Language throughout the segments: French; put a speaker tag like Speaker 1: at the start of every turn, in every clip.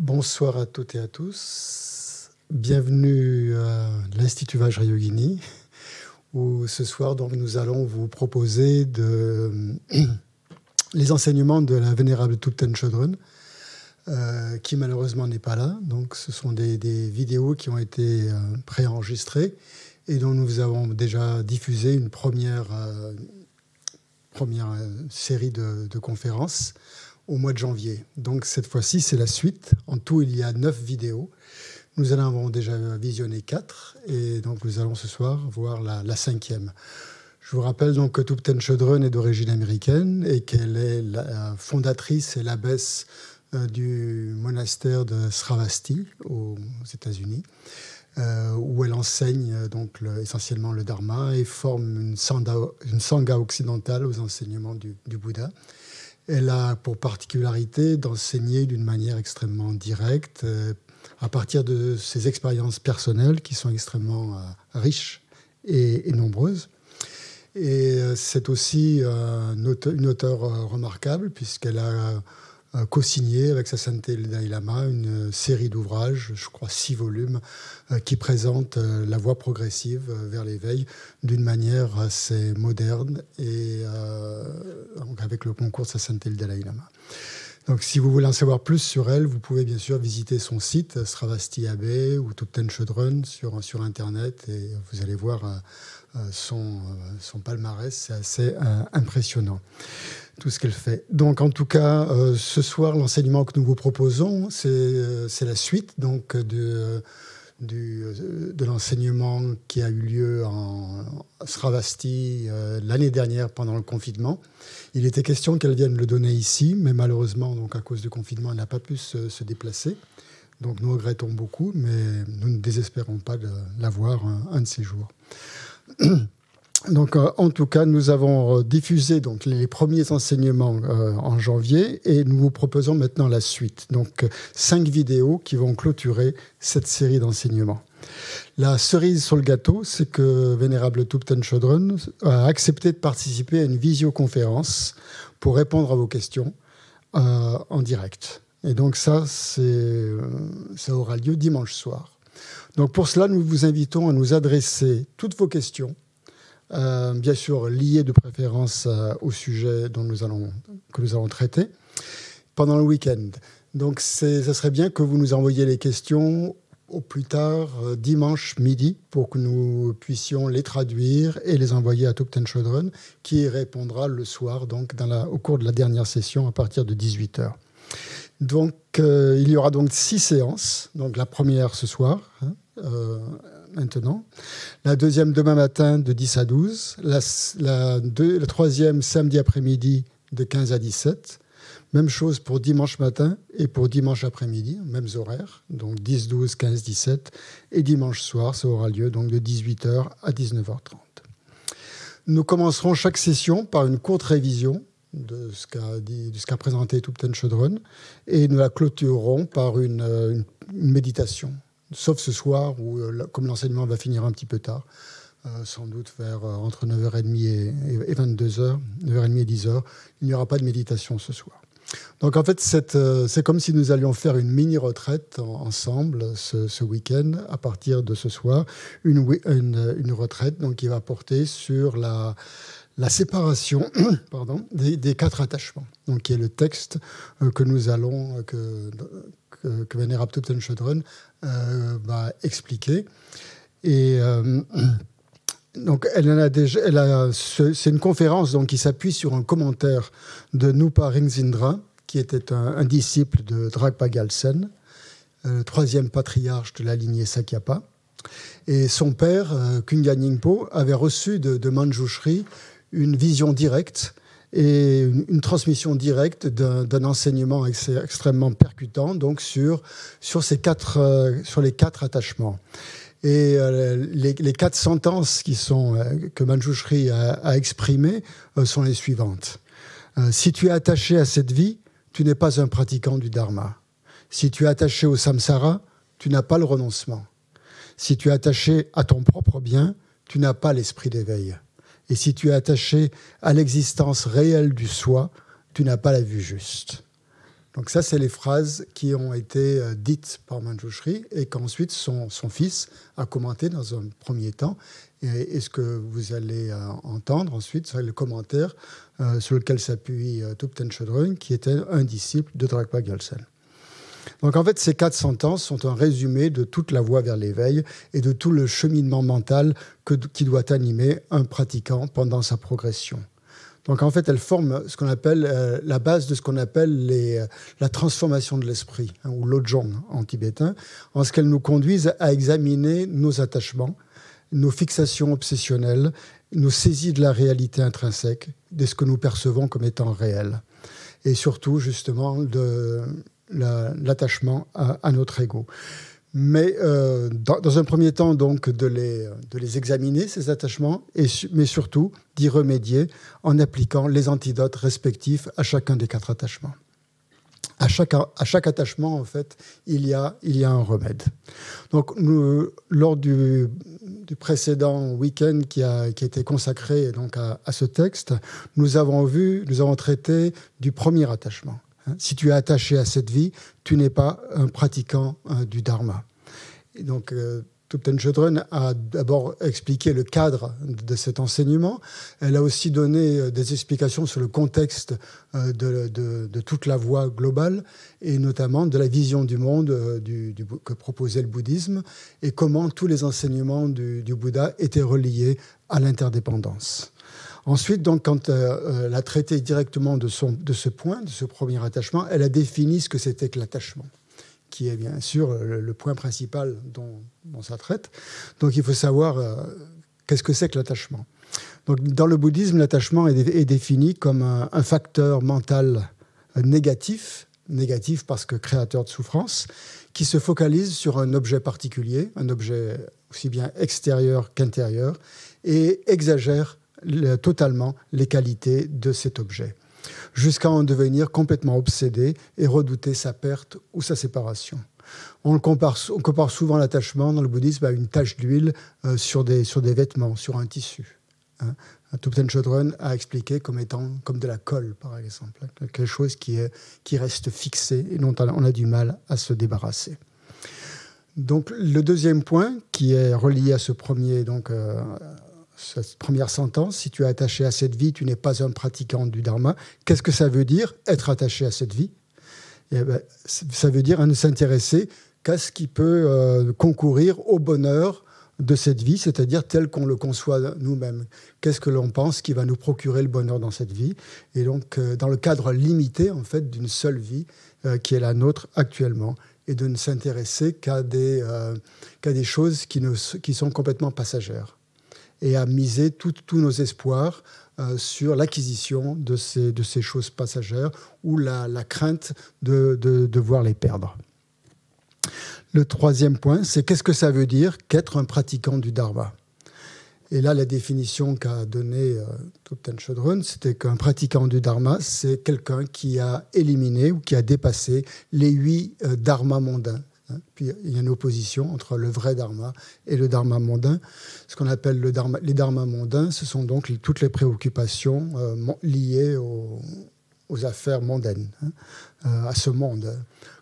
Speaker 1: Bonsoir à toutes et à tous. Bienvenue à l'Institut Vajrayogini, où ce soir donc, nous allons vous proposer les enseignements de la vénérable Thupten Chodron, qui malheureusement n'est pas là. Donc, ce sont des vidéos qui ont été préenregistrées et dont nous avons déjà diffusé une première série de conférences au mois de janvier. Donc cette fois-ci, c'est la suite. En tout, il y a 9 vidéos. Nous en avons déjà visionné 4 et donc nous allons ce soir voir la 5e. Je vous rappelle donc que Thupten Chodron est d'origine américaine et qu'elle est la fondatrice et l'abbesse du monastère de Sravasti aux États-Unis, où elle enseigne donc essentiellement le Dharma et forme une sangha occidentale aux enseignements du Bouddha. Elle a pour particularité d'enseigner d'une manière extrêmement directe, à partir de ses expériences personnelles qui sont extrêmement riches et nombreuses. Et c'est aussi une auteure remarquable, puisqu'elle a co-signé avec sa sainteté le Dalai Lama une série d'ouvrages, je crois 6 volumes, qui présentent la voie progressive vers l'éveil d'une manière assez moderne et avec le concours de sa sainteté le Dalai Lama. Donc, si vous voulez en savoir plus sur elle, vous pouvez bien sûr visiter son site Sravasti Abbé ou Thupten Chodron sur Internet et vous allez voir son palmarès, c'est assez impressionnant. Tout ce qu'elle fait. Donc, en tout cas, ce soir, l'enseignement que nous vous proposons, c'est la suite donc, de l'enseignement qui a eu lieu en Sravasti l'année dernière pendant le confinement. Il était question qu'elle vienne le donner ici, mais malheureusement, donc, à cause du confinement, elle n'a pas pu se déplacer. Donc, nous regrettons beaucoup, mais nous ne désespérons pas de la voir un de ces jours. Donc, en tout cas, nous avons diffusé donc, les premiers enseignements en janvier et nous vous proposons maintenant la suite. Donc, 5 vidéos qui vont clôturer cette série d'enseignements. La cerise sur le gâteau, c'est que Vénérable Thupten Chodron a accepté de participer à une visioconférence pour répondre à vos questions en direct. Et donc ça aura lieu dimanche soir. Donc, pour cela, nous vous invitons à nous adresser toutes vos questions, bien sûr liées de préférence au sujet que nous allons traiter pendant le week-end. Donc, ça serait bien que vous nous envoyiez les questions au plus tard dimanche midi pour que nous puissions les traduire et les envoyer à Thupten Chodron qui répondra le soir, donc au cours de la dernière session à partir de 18h. Donc, il y aura donc 6 séances. Donc, la première ce soir, maintenant. La deuxième demain matin de 10 à 12. La troisième samedi après-midi de 15 à 17. Même chose pour dimanche matin et pour dimanche après-midi, mêmes horaires. Donc 10, 12, 15, 17. Et dimanche soir, ça aura lieu donc de 18h à 19h30. Nous commencerons chaque session par une courte révision de ce qu'a présenté Thupten Chodron et nous la clôturerons par une méditation. Sauf ce soir où, comme l'enseignement va finir un petit peu tard, sans doute vers entre 9h30 et 22h, 9h30 et 10h, il n'y aura pas de méditation ce soir. Donc en fait, c'est comme si nous allions faire une mini-retraite ensemble ce week-end, à partir de ce soir, une retraite donc, qui va porter sur la séparation des 4 attachements, donc qui est le texte que nous allons, que Vénérable Thupten Chodron va expliquer. Et donc, c'est une conférence donc, qui s'appuie sur un commentaire de Nupa Rinzindra, qui était un disciple de Dragpa Gyaltsen, le 3e patriarche de la lignée Sakyapa. Et son père, Kungya Nyingpo, avait reçu de Manjushri une vision directe et une transmission directe d'un enseignement extrêmement percutant donc sur les 4 attachements. Et les 4 sentences que Manjushri a exprimées sont les suivantes. Si tu es attaché à cette vie, tu n'es pas un pratiquant du Dharma. Si tu es attaché au samsara, tu n'as pas le renoncement. Si tu es attaché à ton propre bien, tu n'as pas l'esprit d'éveil. Et si tu es attaché à l'existence réelle du soi, tu n'as pas la vue juste. Donc ça, c'est les phrases qui ont été dites par Manjushri et qu'ensuite son fils a commenté dans un premier temps. Et ce que vous allez entendre ensuite, c'est le commentaire sur lequel s'appuie Thupten Chodron, qui était un disciple de Dragpa Gyaltsen. Donc en fait, ces 4 sentences sont un résumé de toute la voie vers l'éveil et de tout le cheminement mental qui doit animer un pratiquant pendant sa progression. Donc en fait, elles forment ce qu'on appelle la base de ce qu'on appelle la transformation de l'esprit, ou lojong en tibétain, en ce qu'elles nous conduisent à examiner nos attachements, nos fixations obsessionnelles, nos saisies de la réalité intrinsèque, de ce que nous percevons comme étant réel, et surtout justement de l'attachement à notre ego. Mais dans un premier temps, donc, de les examiner, ces attachements, mais surtout d'y remédier en appliquant les antidotes respectifs à chacun des 4 attachements. À chaque attachement, en fait, il y a un remède. Donc, lors du précédent week-end qui a été consacré donc, à ce texte, nous avons traité du premier attachement. Si tu es attaché à cette vie, tu n'es pas un pratiquant du Dharma. Et donc, Thupten Chodron a d'abord expliqué le cadre de cet enseignement. Elle a aussi donné des explications sur le contexte de toute la voie globale et notamment de la vision du monde que proposait le bouddhisme et comment tous les enseignements du Bouddha étaient reliés à l'interdépendance. Ensuite, donc, quand elle a traité directement de ce point, de ce premier attachement, elle a défini ce que c'était que l'attachement, qui est bien sûr le point principal dont ça traite. Donc, il faut savoir qu'est-ce que c'est que l'attachement. Donc, dans le bouddhisme, l'attachement est défini comme un facteur mental négatif parce que créateur de souffrance, qui se focalise sur un objet particulier, un objet aussi bien extérieur qu'intérieur, et exagère totalement les qualités de cet objet, jusqu'à en devenir complètement obsédé et redouter sa perte ou sa séparation. On compare souvent l'attachement dans le bouddhisme à une tache d'huile sur des vêtements, sur un tissu. Thupten Chodron a expliqué comme étant comme de la colle, par exemple, quelque chose qui reste fixé et dont on a du mal à se débarrasser. Donc, le deuxième point, qui est relié à ce premier, cette première sentence, si tu es attaché à cette vie, tu n'es pas un pratiquant du Dharma. Qu'est-ce que ça veut dire, être attaché à cette vie ? Ça veut dire ne s'intéresser qu'à ce qui peut concourir au bonheur de cette vie, c'est-à-dire tel qu'on le conçoit nous-mêmes. Qu'est-ce que l'on pense qui va nous procurer le bonheur dans cette vie ? Et donc, dans le cadre limité, en fait, d'une seule vie qui est la nôtre actuellement, et de ne s'intéresser qu'à des choses qui sont complètement passagères, et à miser tous nos espoirs sur l'acquisition de ces choses passagères ou la crainte de voir les perdre. Le troisième point, c'est qu'est-ce que ça veut dire qu'être un pratiquant du Dharma ? Et là, la définition qu'a donnée Thupten Chodron, c'était qu'un pratiquant du Dharma, c'est quelqu'un qui a éliminé ou qui a dépassé les 8 dharmas mondains. Puis il y a une opposition entre le vrai dharma et le dharma mondain. Ce qu'on appelle les dharmas mondains, ce sont donc toutes les préoccupations liées aux affaires mondaines, à ce monde.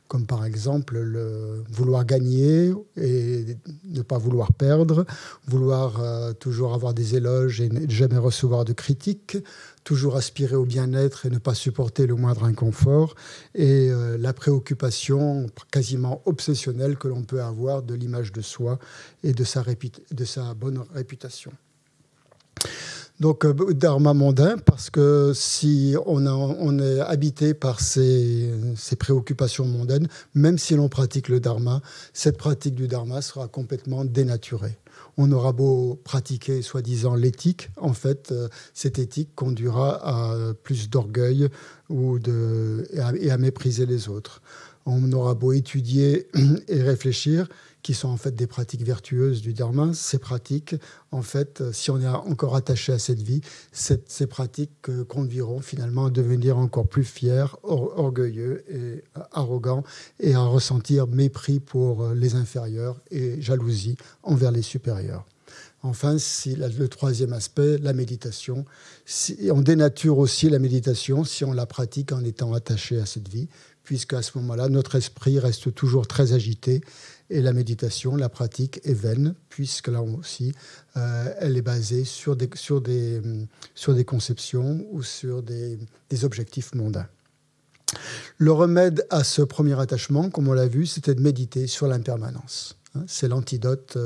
Speaker 1: Comme par exemple le vouloir gagner et ne pas vouloir perdre, vouloir toujours avoir des éloges et ne jamais recevoir de critiques, toujours aspirer au bien-être et ne pas supporter le moindre inconfort, et la préoccupation quasiment obsessionnelle que l'on peut avoir de l'image de soi et de sa bonne réputation. Donc, dharma mondain, parce que si on est habité par ces préoccupations mondaines, même si l'on pratique le dharma, cette pratique du dharma sera complètement dénaturée. On aura beau pratiquer, soi-disant, l'éthique, en fait, cette éthique conduira à plus d'orgueil et à mépriser les autres. On aura beau étudier et réfléchir, qui sont en fait des pratiques vertueuses du Dharma. Ces pratiques, en fait, si on est encore attaché à cette vie, ces pratiques conduiront finalement à devenir encore plus fiers, orgueilleux et arrogants, et à ressentir mépris pour les inférieurs et jalousie envers les supérieurs. Enfin, le troisième aspect, la méditation. On dénature aussi la méditation si on la pratique en étant attaché à cette vie, puisque à ce moment-là, notre esprit reste toujours très agité et la méditation, la pratique est vaine, puisque là aussi, elle est basée sur des conceptions ou sur des objectifs mondains. Le remède à ce premier attachement, comme on l'a vu, c'était de méditer sur l'impermanence. C'est l'antidote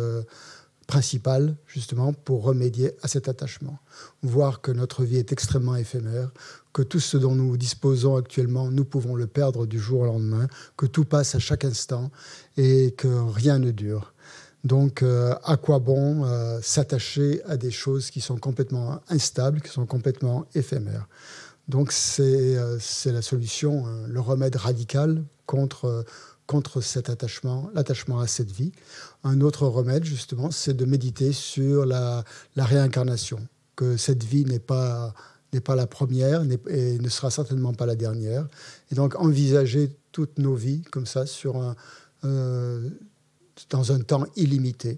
Speaker 1: principal, justement, pour remédier à cet attachement. Voir que notre vie est extrêmement éphémère, que tout ce dont nous disposons actuellement, nous pouvons le perdre du jour au lendemain, que tout passe à chaque instant et que rien ne dure. Donc, à quoi bon s'attacher à des choses qui sont complètement instables, qui sont complètement éphémères? Donc, c'est la solution, le remède radical contre cet attachement, l'attachement à cette vie. Un autre remède, justement, c'est de méditer sur la réincarnation, que cette vie n'est pas la première et ne sera certainement pas la dernière. Et donc, envisager toutes nos vies comme ça, dans un temps illimité,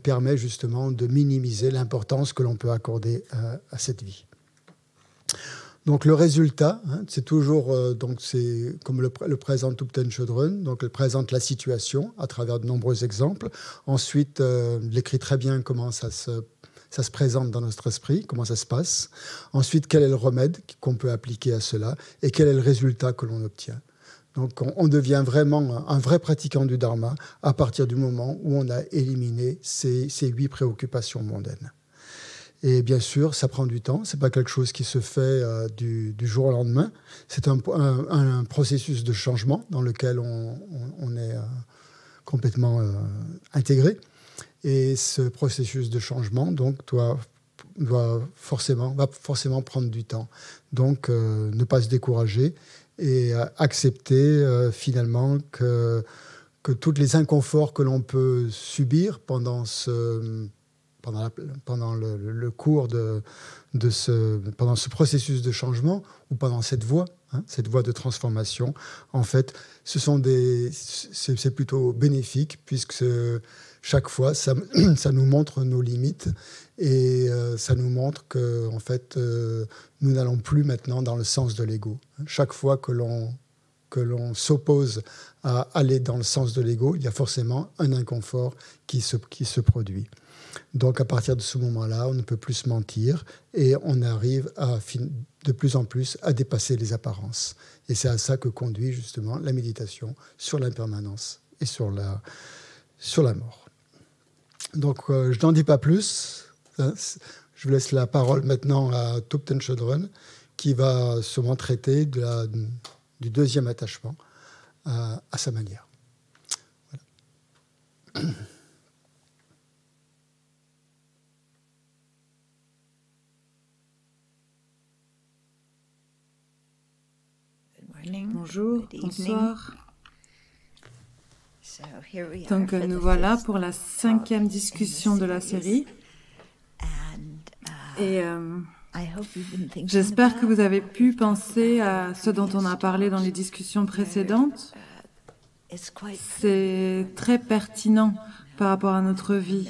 Speaker 1: permet justement de minimiser l'importance que l'on peut accorder à cette vie. Donc le résultat, c'est toujours c'est comme le présente Thupten Chodron, donc elle présente la situation à travers de nombreux exemples. Ensuite, il écrit très bien comment ça se présente dans notre esprit, comment ça se passe. Ensuite, quel est le remède qu'on peut appliquer à cela et quel est le résultat que l'on obtient. Donc on devient vraiment un vrai pratiquant du Dharma à partir du moment où on a éliminé ces 8 préoccupations mondaines. Et bien sûr, ça prend du temps. Ce n'est pas quelque chose qui se fait du jour au lendemain. C'est un processus de changement dans lequel on est complètement intégré. Et ce processus de changement donc, va forcément prendre du temps. Donc, ne pas se décourager et accepter finalement que tous les inconforts que l'on peut subir pendant le cours pendant ce processus de changement ou pendant cette voie de transformation, en fait, c'est plutôt bénéfique puisque chaque fois, ça nous montre nos limites et ça nous montre que, en fait, nous n'allons plus maintenant dans le sens de l'ego. Chaque fois que l'on s'oppose à aller dans le sens de l'ego, il y a forcément un inconfort qui se produit. Donc, à partir de ce moment-là, on ne peut plus se mentir et on arrive de plus en plus à dépasser les apparences. Et c'est à ça que conduit justement la méditation sur l'impermanence et sur la mort. Donc, je n'en dis pas plus. Je vous laisse la parole maintenant à Thupten Chodron qui va sûrement traiter du deuxième attachement à sa manière. Voilà.
Speaker 2: Bonjour, bonsoir. Donc nous voilà pour la 5e discussion de la série. Et j'espère que vous avez pu penser à ce dont on a parlé dans les discussions précédentes. C'est très pertinent par rapport à notre vie.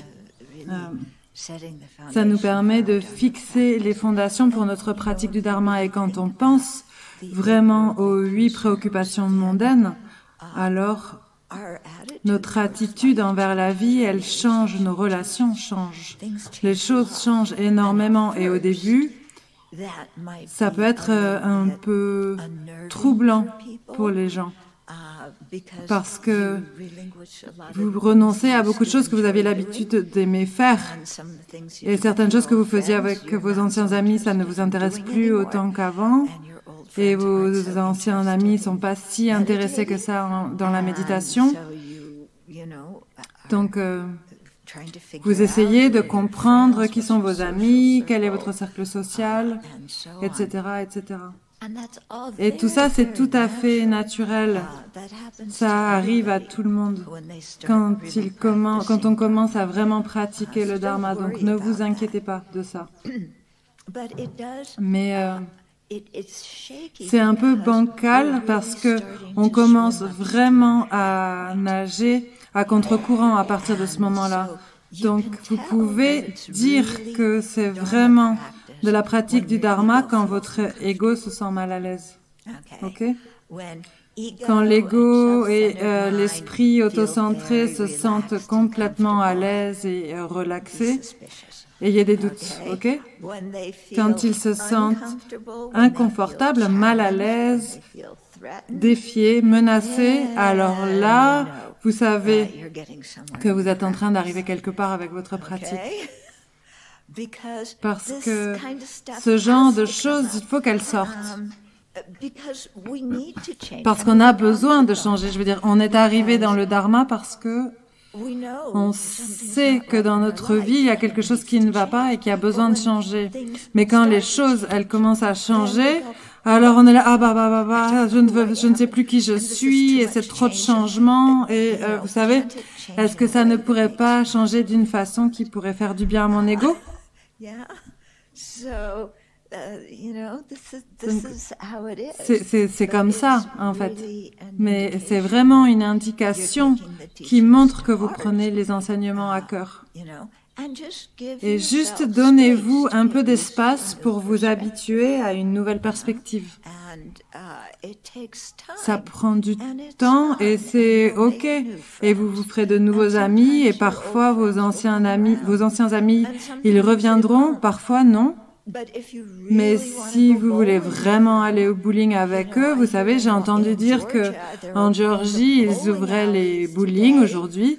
Speaker 2: Ça nous permet de fixer les fondations pour notre pratique du Dharma. Et quand on pense vraiment aux 8 préoccupations mondaines, alors notre attitude envers la vie, elle change, nos relations changent. Les choses changent énormément et au début, ça peut être un peu troublant pour les gens parce que vous renoncez à beaucoup de choses que vous aviez l'habitude d'aimer faire et certaines choses que vous faisiez avec vos anciens amis, ça ne vous intéresse plus autant qu'avant. Et vos anciens amis ne sont pas si intéressés que ça dans la méditation. Donc, vous essayez de comprendre qui sont vos amis, quel est votre cercle social, etc., etc. Et tout ça, c'est tout à fait naturel. Ça arrive à tout le monde quand on commence à vraiment pratiquer le Dharma. Donc, ne vous inquiétez pas de ça. Mais c'est un peu bancal parce que on commence vraiment à nager à contre-courant à partir de ce moment-là. Donc, vous pouvez dire que c'est vraiment de la pratique du Dharma quand votre ego se sent mal à l'aise. Ok? Quand l'ego et l'esprit autocentré se sentent complètement à l'aise et relaxés, ayez des doutes, ok? Quand ils se sentent inconfortables, mal à l'aise, défiés, menacés, alors là, vous savez que vous êtes en train d'arriver quelque part avec votre pratique. Parce que ce genre de choses, il faut qu'elles sortent. Parce qu'on a besoin de changer. Je veux dire, on est arrivé dans le Dharma parce que on sait que dans notre vie, il y a quelque chose qui ne va pas et qui a besoin de changer. Mais quand les choses, elles commencent à changer, alors on est là, je ne sais plus qui je suis et c'est trop de changements. Et vous savez, est-ce que ça ne pourrait pas changer d'une façon qui pourrait faire du bien à mon ego? C'est comme ça, en fait. Mais c'est vraiment une indication qui montre que vous prenez les enseignements à cœur. Et juste donnez-vous un peu d'espace pour vous habituer à une nouvelle perspective. Ça prend du temps et c'est OK. Et vous vous ferez de nouveaux amis et parfois vos anciens amis, ils reviendront, parfois non. Mais si vous voulez vraiment aller au bowling avec eux, vous savez, j'ai entendu dire que en Géorgie, ils ouvraient les bowling aujourd'hui.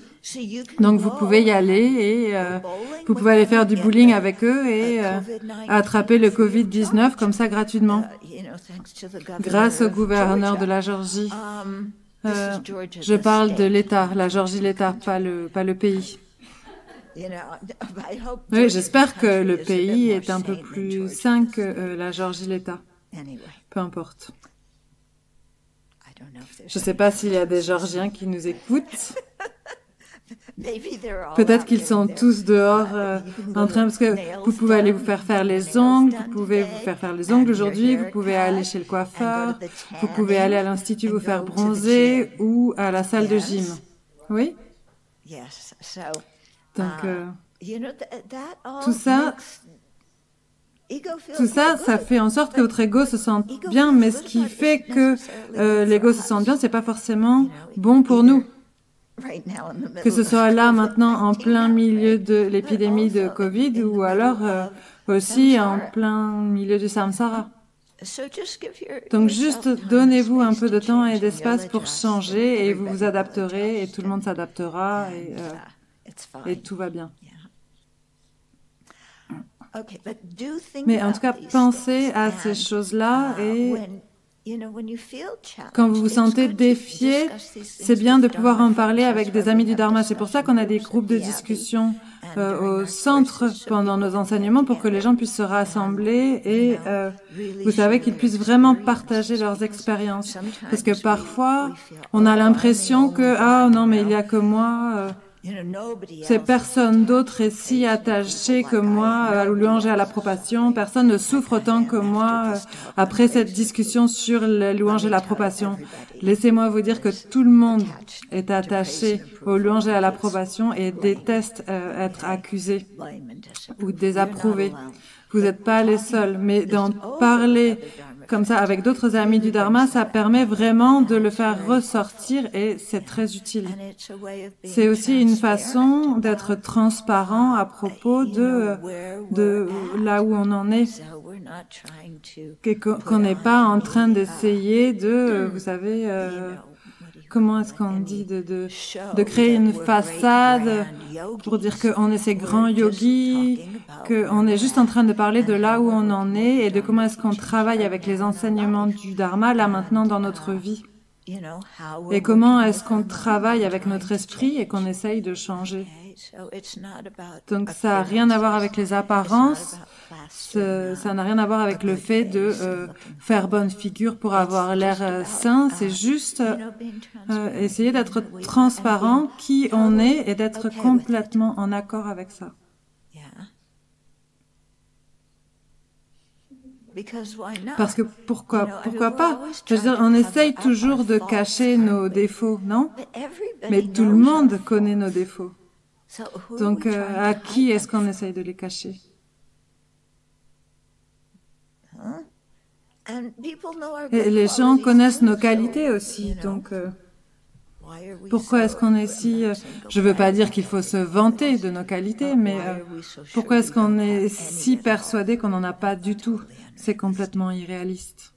Speaker 2: Donc vous pouvez y aller et vous pouvez aller faire du bowling avec eux et attraper le Covid-19 comme ça gratuitement. Grâce au gouverneur de la Géorgie. Je parle de l'État, la Géorgie l'État, pas le pays. Oui, j'espère que le pays est un peu plus sain que la Géorgie l'État. Peu importe. Je ne sais pas s'il y a des Géorgiens qui nous écoutent. Peut-être qu'ils sont tous dehors en train, parce que vous pouvez aller vous faire les ongles, vous pouvez vous faire les ongles aujourd'hui, vous pouvez aller chez le coiffeur, vous pouvez aller à l'institut vous faire bronzer ou à la salle de gym. Oui? Donc, tout ça, ça fait en sorte que votre ego se sente bien, mais ce qui fait que l'ego se sente bien, c'est pas forcément bon pour nous. Que ce soit là maintenant en plein milieu de l'épidémie de Covid ou alors aussi en plein milieu du samsara. Donc juste donnez-vous un peu de temps et d'espace pour changer et vous vous adapterez et tout le monde s'adaptera et tout va bien. Mais en tout cas, pensez à ces choses-là et quand vous vous sentez défié, c'est bien de pouvoir en parler avec des amis du Dharma. C'est pour ça qu'on a des groupes de discussion au centre pendant nos enseignements pour que les gens puissent se rassembler et vous savez qu'ils puissent vraiment partager leurs expériences. Parce que parfois, on a l'impression que « Ah non, mais il n'y a que moi c'est personne d'autre est si attaché que moi à la louange et à l'approbation. Personne ne souffre autant que moi après cette discussion sur la louange et l'approbation. Laissez-moi vous dire que tout le monde est attaché aux louanges et à l'approbation et déteste être accusé ou désapprouvé. Vous n'êtes pas les seuls, mais d'en parler comme ça avec d'autres amis du Dharma, ça permet vraiment de le faire ressortir et c'est très utile. C'est aussi une façon d'être transparent à propos de là où on en est. Qu'on n'est pas en train d'essayer de, vous savez, comment est-ce qu'on dit, de créer une façade pour dire qu'on est ces grands yogis, qu'on est juste en train de parler de là où on en est et de comment est-ce qu'on travaille avec les enseignements du Dharma là maintenant dans notre vie. Et comment est-ce qu'on travaille avec notre esprit et qu'on essaye de changer. Donc ça n'a rien à voir avec les apparences, ça n'a rien à voir avec le fait de faire bonne figure pour avoir l'air sain, c'est juste essayer d'être transparent qui on est et d'être complètement en accord avec ça. Parce que pourquoi pas? Je veux dire, on essaye toujours de cacher nos défauts, non? Mais tout le monde connaît nos défauts. Donc, à qui est-ce qu'on essaye de les cacher? Et les gens connaissent nos qualités aussi, donc pourquoi est-ce qu'on est si... je ne veux pas dire qu'il faut se vanter de nos qualités, mais pourquoi est-ce qu'on est si persuadé qu'on n'en a pas du tout? C'est complètement irréaliste.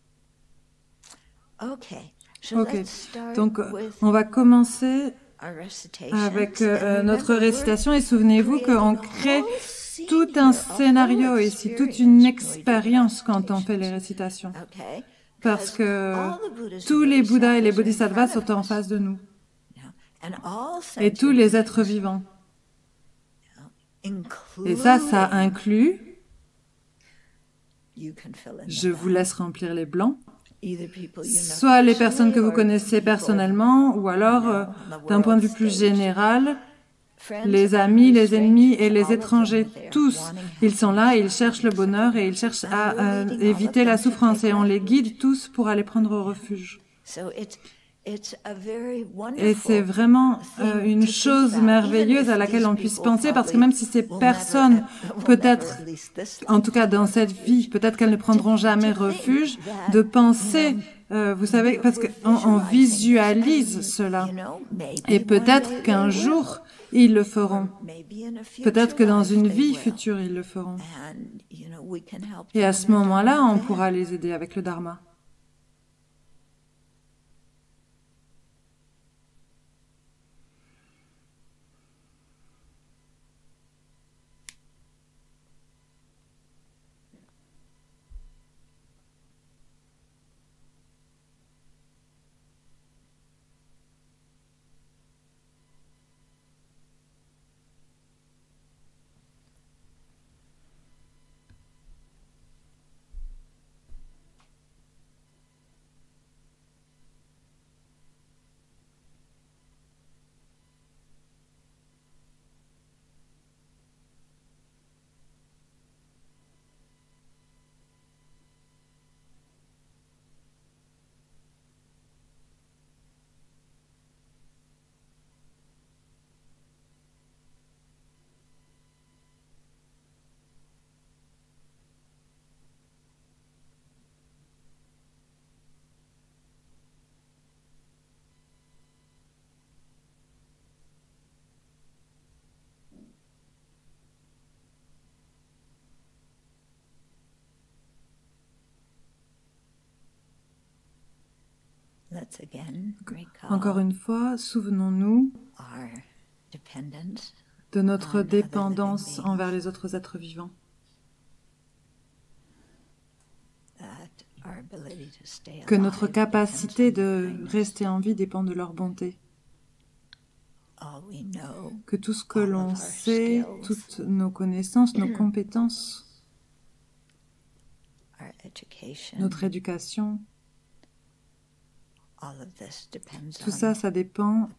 Speaker 2: Ok, donc on va commencer avec notre récitation et souvenez-vous qu'on crée tout un scénario ici, toute une expérience quand on fait les récitations. Parce que tous les Bouddhas et les Bodhisattvas sont en face de nous. Et tous les êtres vivants. Et ça inclut, je vous laisse remplir les blancs, soit les personnes que vous connaissez personnellement, ou alors, d'un point de vue plus général, les amis, les ennemis et les étrangers, tous, ils sont là et ils cherchent le bonheur et ils cherchent à éviter la souffrance et on les guide tous pour aller prendre refuge. Et c'est vraiment une chose merveilleuse à laquelle on puisse penser parce que même si ces personnes, peut-être, en tout cas dans cette vie, peut-être qu'elles ne prendront jamais refuge, de penser, vous savez, parce qu'on visualise cela. Et peut-être qu'un jour, ils le feront. Peut-être que dans une vie future, ils le feront. Et à ce moment-là, on pourra les aider avec le Dharma. Encore une fois, souvenons-nous de notre dépendance envers les autres êtres vivants. Que notre capacité de rester en vie dépend de leur bonté. Que tout ce que l'on sait, toutes nos connaissances, nos compétences, notre éducation, tout ça, ça dépend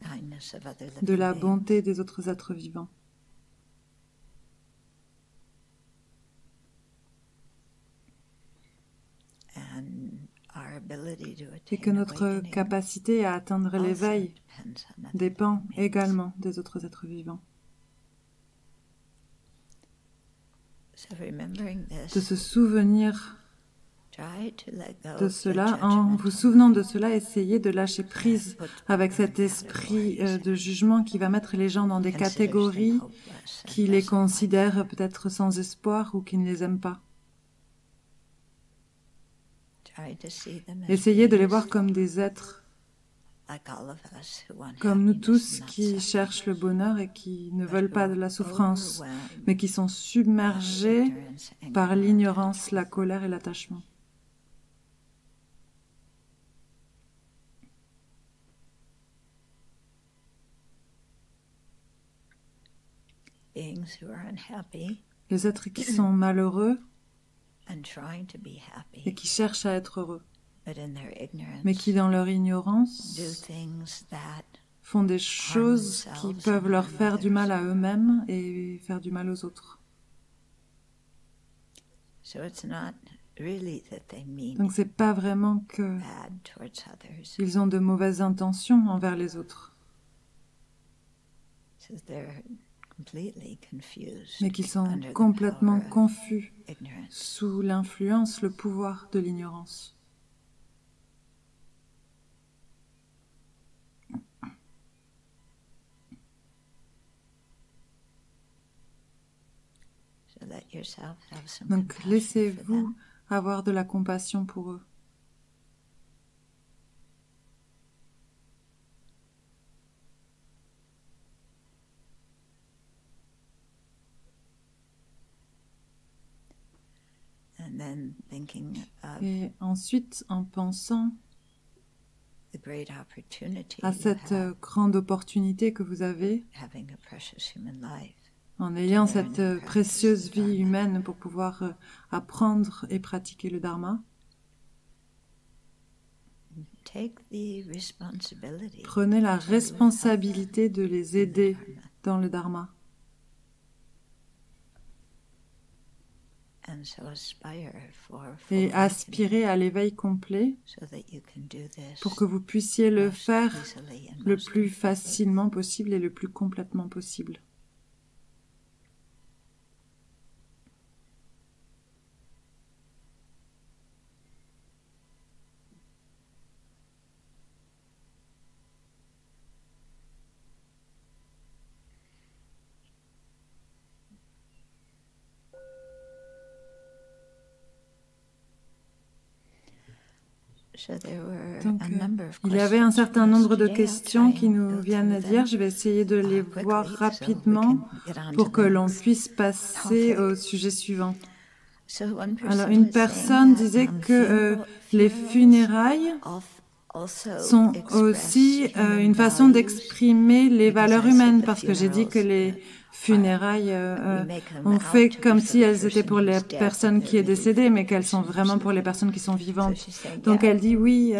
Speaker 2: de la bonté des autres êtres vivants. Et que notre capacité à atteindre l'éveil dépend également des autres êtres vivants. De se souvenir de cela, en vous souvenant de cela, essayez de lâcher prise avec cet esprit de jugement qui va mettre les gens dans des catégories qui les considèrent peut-être sans espoir ou qui ne les aiment pas. Essayez de les voir comme des êtres, comme nous tous qui cherchent le bonheur et qui ne veulent pas de la souffrance, mais qui sont submergés par l'ignorance, la colère et l'attachement. Les êtres qui sont malheureux et qui cherchent à être heureux, mais qui, dans leur ignorance, font des choses qui peuvent leur faire du mal à eux-mêmes et faire du mal aux autres. Donc c'est pas vraiment qu'ils ont de mauvaises intentions envers les autres, mais qu'ils sont complètement confus sous l'influence, le pouvoir de l'ignorance. Donc laissez-vous avoir de la compassion pour eux. Et ensuite, en pensant à cette grande opportunité que vous avez en ayant cette précieuse vie humaine pour pouvoir apprendre et pratiquer le Dharma, prenez la responsabilité de les aider dans le Dharma. Et aspirez à l'éveil complet pour que vous puissiez le faire le plus facilement possible et le plus complètement possible. Donc, il y avait un certain nombre de questions qui nous viennent dire. Je vais essayer de les voir rapidement pour que l'on puisse passer au sujet suivant. Alors, une personne disait que les funérailles sont aussi une façon d'exprimer les valeurs humaines, parce que j'ai dit que les funérailles, on fait comme si elles étaient pour les personnes qui est décédée, mais qu'elles sont vraiment pour les personnes qui sont vivantes. Donc elle dit oui,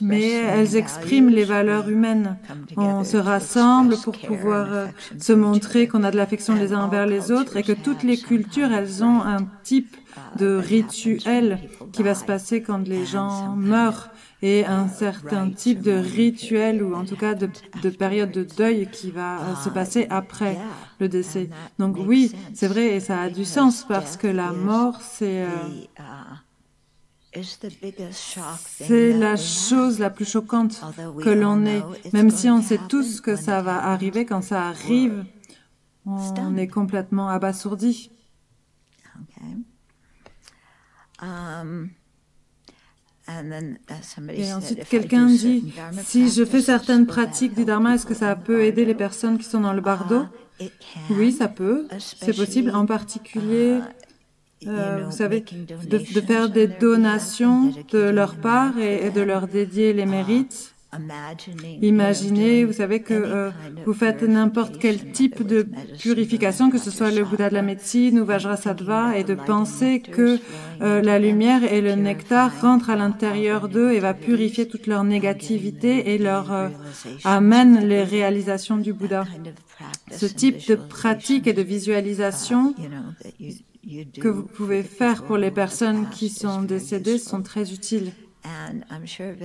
Speaker 2: mais elles expriment les valeurs humaines. On se rassemble pour pouvoir se montrer qu'on a de l'affection les uns envers les autres et que toutes les cultures, elles ont un type de rituel qui va se passer quand les gens meurent, et un certain type de rituel ou en tout cas de période de deuil qui va se passer après le décès. Donc oui, c'est vrai et ça a du sens parce que la mort, c'est la chose la plus choquante que l'on ait. Même si on sait tous que ça va arriver, quand ça arrive, on est complètement abasourdi. Et ensuite, quelqu'un dit, si je fais certaines pratiques du Dharma, est-ce que ça peut aider les personnes qui sont dans le bardo? Oui, ça peut, c'est possible. En particulier, vous savez, de faire des donations de leur part et de leur dédier les mérites. Imaginez, vous savez que vous faites n'importe quel type de purification, que ce soit le Bouddha de la médecine ou Vajrasattva, et de penser que la lumière et le nectar rentrent à l'intérieur d'eux et va purifier toute leur négativité et leur amène les réalisations du Bouddha. Ce type de pratique et de visualisation que vous pouvez faire pour les personnes qui sont décédées sont très utiles.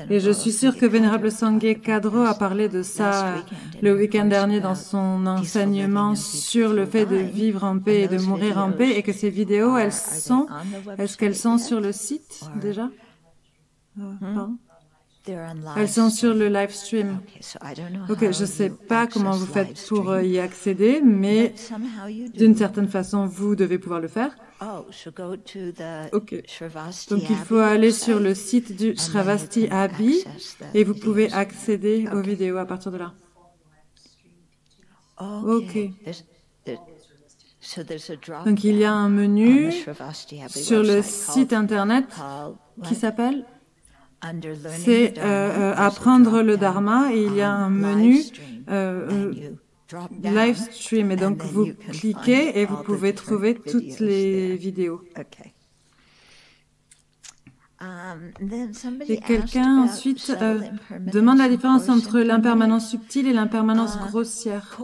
Speaker 2: Et je suis sûre que Vénérable Sangye Kadro a parlé de ça le week-end dernier dans son enseignement sur le fait de vivre en paix et de mourir en paix, et que ces vidéos, est-ce qu'elles sont sur le site déjà? Elles sont sur le live stream. Ok, je ne sais pas comment vous faites pour y accéder, mais d'une certaine façon, vous devez pouvoir le faire. Ok. Donc, il faut aller sur le site du Shravasti Abbey et vous pouvez accéder aux vidéos à partir de là. Ok. Donc, il y a un menu sur le site internet qui s'appelle apprendre le Dharma, et il y a un menu live stream, et donc vous cliquez et vous pouvez trouver toutes les vidéos. Et quelqu'un ensuite demande la différence entre l'impermanence subtile et l'impermanence grossière.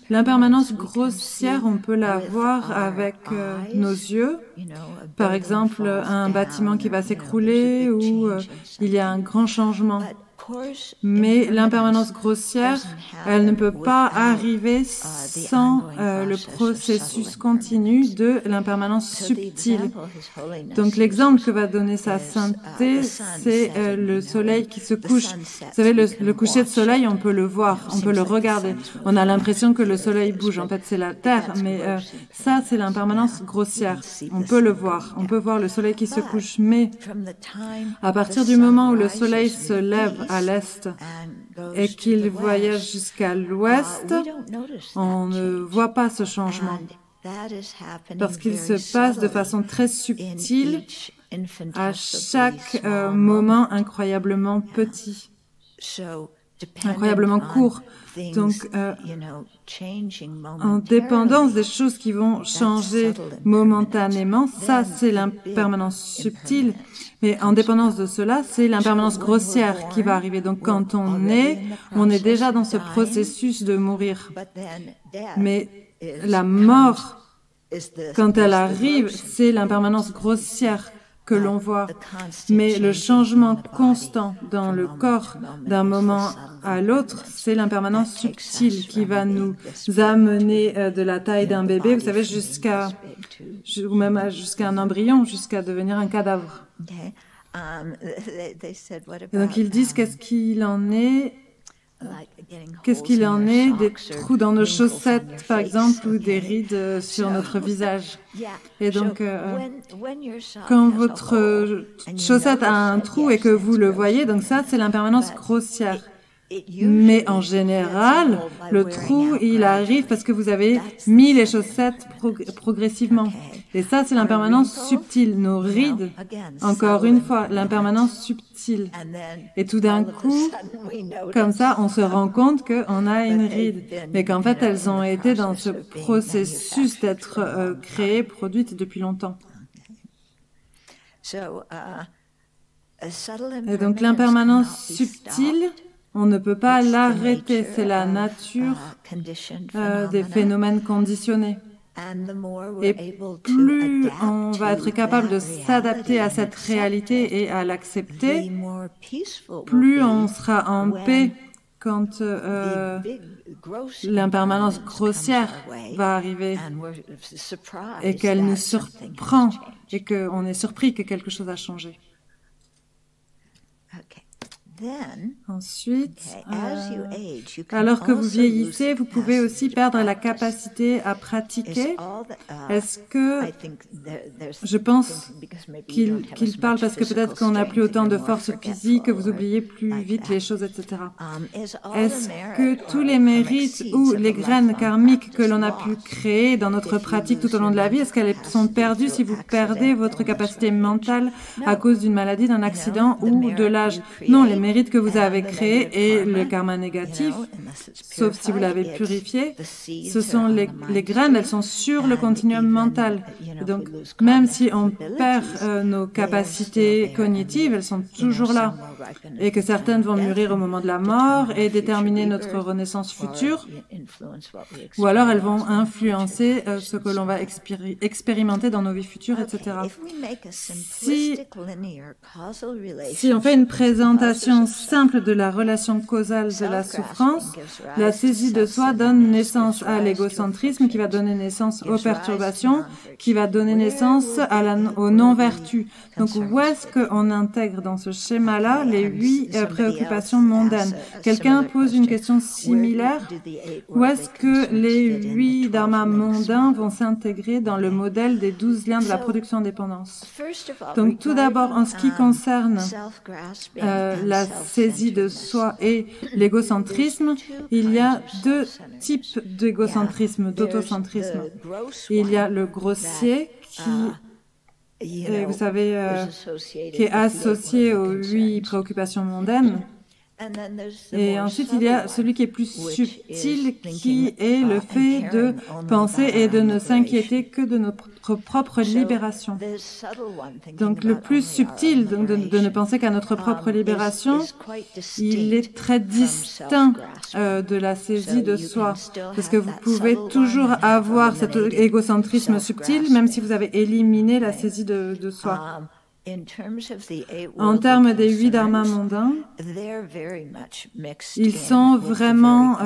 Speaker 2: L'impermanence grossière, on peut la voir avec nos yeux. Par exemple, un bâtiment qui va s'écrouler ou il y a un grand changement. Mais l'impermanence grossière, elle ne peut pas arriver sans le processus continu de l'impermanence subtile. Donc l'exemple que va donner sa sainteté, c'est le soleil qui se couche. Vous savez, le coucher de soleil, on peut le voir, on peut le regarder. On a l'impression que le soleil bouge. En fait, c'est la Terre, mais ça, c'est l'impermanence grossière. On peut le voir. On peut voir le soleil qui se couche. Mais à partir du moment où le soleil se lève à l'est et qu'il voyage jusqu'à l'ouest, on ne voit pas ce changement. Parce qu'il se passe de façon très subtile à chaque moment incroyablement petit, incroyablement court. Donc, en dépendance des choses qui vont changer momentanément, ça c'est l'impermanence subtile, mais en dépendance de cela, c'est l'impermanence grossière qui va arriver. Donc quand on est déjà dans ce processus de mourir. Mais la mort, quand elle arrive, c'est l'impermanence grossière que l'on voit, mais le changement constant dans le corps d'un moment à l'autre, c'est l'impermanence subtile qui va nous amener de la taille d'un bébé, vous savez, ou même jusqu'à un embryon, jusqu'à devenir un cadavre. Et donc ils disent qu'est-ce qu'il en est des trous dans nos chaussettes, par exemple, ou des rides sur notre visage. Et donc, quand votre chaussette a un trou et que vous le voyez, donc ça, c'est l'impermanence grossière. Mais en général, le trou, il arrive parce que vous avez mis les chaussettes progressivement. Et ça, c'est l'impermanence subtile. Nos rides, encore une fois, l'impermanence subtile. Et tout d'un coup, comme ça, on se rend compte qu'on a une ride. Mais qu'en fait, elles ont été dans ce processus d'être créées, produites depuis longtemps. Et donc, l'impermanence subtile, on ne peut pas l'arrêter, c'est la nature des phénomènes conditionnés. Et plus on va être capable de s'adapter à cette réalité et à l'accepter, plus on sera en paix quand l'impermanence grossière va arriver et qu'elle nous surprend et qu'on est surpris que quelque chose a changé. Ensuite, alors que vous vieillissez, vous pouvez aussi perdre la capacité à pratiquer. Est-ce que, je pense qu'il parle parce que peut-être qu'on n'a plus autant de force physique, que vous oubliez plus vite les choses, etc. Est-ce que tous les mérites ou les graines karmiques que l'on a pu créer dans notre pratique tout au long de la vie, est-ce qu'elles sont perdues si vous perdez votre capacité mentale à cause d'une maladie, d'un accident ou de l'âge? Non, les mérites que vous avez créés et le karma négatif, sauf si vous l'avez purifié, ce sont les graines, elles sont sur le continuum mental. Et donc, même si on perd nos capacités cognitives, elles sont toujours là. Et que certaines vont mûrir au moment de la mort et déterminer notre renaissance future, ou alors elles vont influencer ce que l'on va expérimenter dans nos vies futures, etc. Si on fait une présentation simple de la relation causale de la souffrance, la saisie de soi donne naissance à l'égocentrisme, qui va donner naissance aux perturbations, qui va donner naissance aux non-vertus. Donc, où est-ce qu'on intègre dans ce schéma-là les 8 préoccupations mondaines? Quelqu'un pose une question similaire. Où est-ce que les 8 dharmas mondains vont s'intégrer dans le modèle des 12 liens de la production-dépendance? Donc, tout d'abord, en ce qui concerne la saisie de soi et l'égocentrisme, il y a 2 types d'égocentrisme, d'autocentrisme. Il y a le grossier qui, vous savez, qui est associé aux 8 préoccupations mondaines. Et ensuite, il y a celui qui est plus subtil, qui est le fait de penser et de ne s'inquiéter que de notre propre libération. Donc, le plus subtil, donc de ne penser qu'à notre propre libération, il est très distinct de la saisie de soi. Parce que vous pouvez toujours avoir cet égocentrisme subtil, même si vous avez éliminé la saisie de soi. En termes des 8 dharmas mondains, ils sont vraiment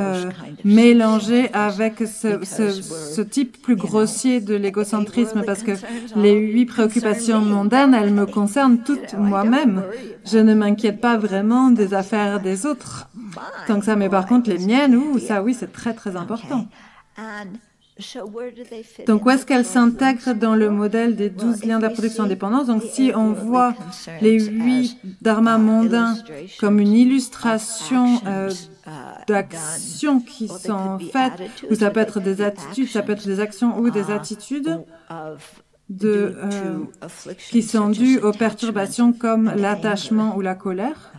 Speaker 2: mélangés avec ce type plus grossier de l'égocentrisme, parce que les 8 préoccupations mondaines, elles me concernent toutes moi-même. Je ne m'inquiète pas vraiment des affaires des autres, tant que ça, mais par contre les miennes, ça oui, c'est très très important. Donc, où est-ce qu'elles s'intègrent dans le modèle des 12 liens de la production indépendante? Donc, si on voit les 8 dharmas mondains comme une illustration d'actions qui sont faites, ou ça peut être des attitudes, ça peut être des actions ou des attitudes qui sont dues aux perturbations comme l'attachement ou la colère.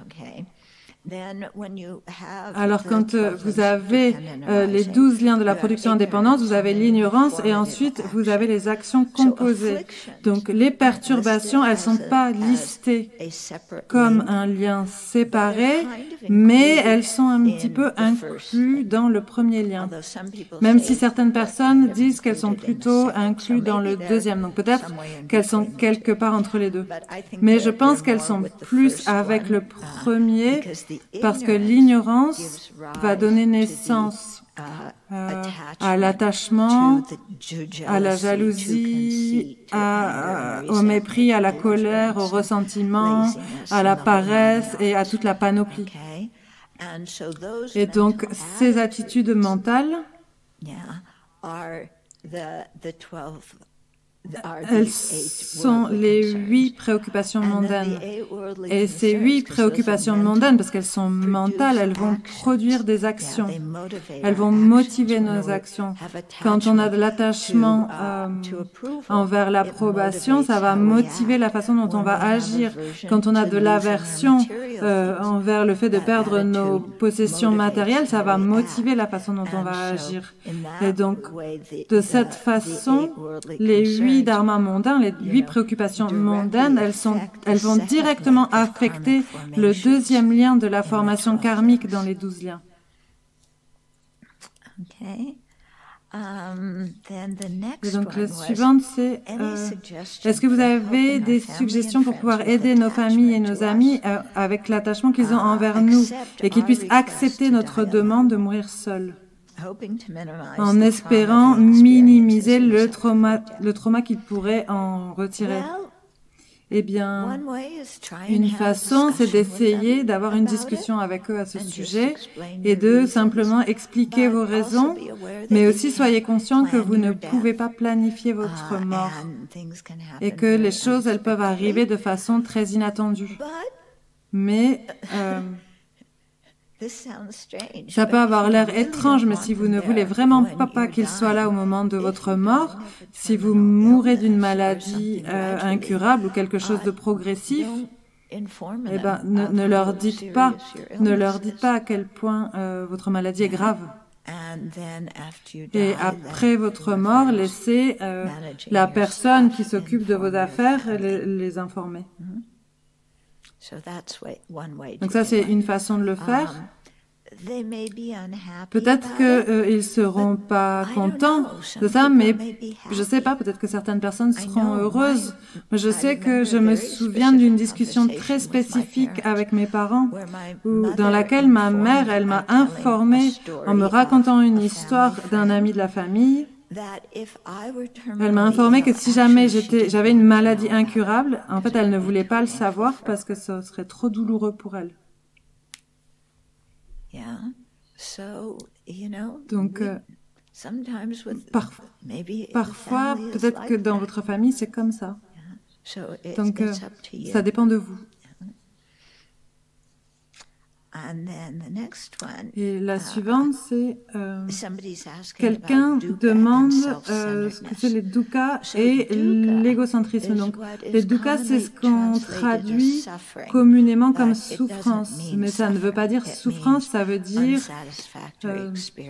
Speaker 2: Alors, quand vous avez les 12 liens de la production indépendante, vous avez l'ignorance et ensuite vous avez les actions composées. Donc, les perturbations, elles ne sont pas listées comme un lien séparé, mais elles sont un petit peu incluses dans le premier lien. Même si certaines personnes disent qu'elles sont plutôt incluses dans le deuxième. Donc, peut-être qu'elles sont quelque part entre les deux. Mais je pense qu'elles sont plus avec le premier, parce que l'ignorance va donner naissance à l'attachement, à la jalousie, au mépris, à la colère, au ressentiment, à la paresse et à toute la panoplie. Et donc, ces attitudes mentales, elles sont les 8 préoccupations mondaines. Et ces 8 préoccupations mondaines, parce qu'elles sont mentales, elles vont produire des actions. Elles vont motiver nos actions. Quand on a de l'attachement envers l'approbation, ça va motiver la façon dont on va agir. Quand on a de l'aversion envers le fait de perdre nos possessions matérielles, ça va motiver la façon dont on va agir. Et donc, de cette façon, les 8 dharmas mondains, les 8 préoccupations mondaines, elles vont directement affecter le deuxième lien de la formation karmique dans les 12 liens. Et donc, la suivante, c'est est-ce que vous avez des suggestions pour pouvoir aider nos familles et nos amis avec l'attachement qu'ils ont envers nous et qu'ils puissent accepter notre demande de mourir seuls, en espérant minimiser le trauma qu'ils pourraient en retirer? Eh bien, une façon, c'est d'essayer d'avoir une discussion avec eux à ce sujet et de simplement expliquer vos raisons, mais aussi soyez conscients que vous ne pouvez pas planifier votre mort et que les choses, elles peuvent arriver de façon très inattendue. Mais ça peut avoir l'air étrange, mais si vous ne voulez vraiment pas qu'il soit là au moment de votre mort, si vous mourrez d'une maladie incurable ou quelque chose de progressif, eh ben, ne leur dites pas à quel point votre maladie est grave. Et après votre mort, laissez la personne qui s'occupe de vos affaires les informer. Donc ça, c'est une façon de le faire. Peut-être qu'ils ne seront pas contents de ça, mais je ne sais pas, peut-être que certaines personnes seront heureuses. Mais je sais que je me souviens d'une discussion très spécifique avec mes parents, dans laquelle ma mère, elle m'a informée en me racontant une histoire d'un ami de la famille. Elle m'a informé que si jamais j'avais une maladie incurable, en fait, elle ne voulait pas le savoir parce que ce serait trop douloureux pour elle. Donc, parfois, peut-être que dans votre famille, c'est comme ça. Donc, ça dépend de vous. Et la suivante, c'est quelqu'un demande ce que c'est les dukkha et l'égocentrisme. Donc, les dukkha, c'est ce qu'on traduit communément comme souffrance, mais ça ne veut pas dire souffrance, ça veut dire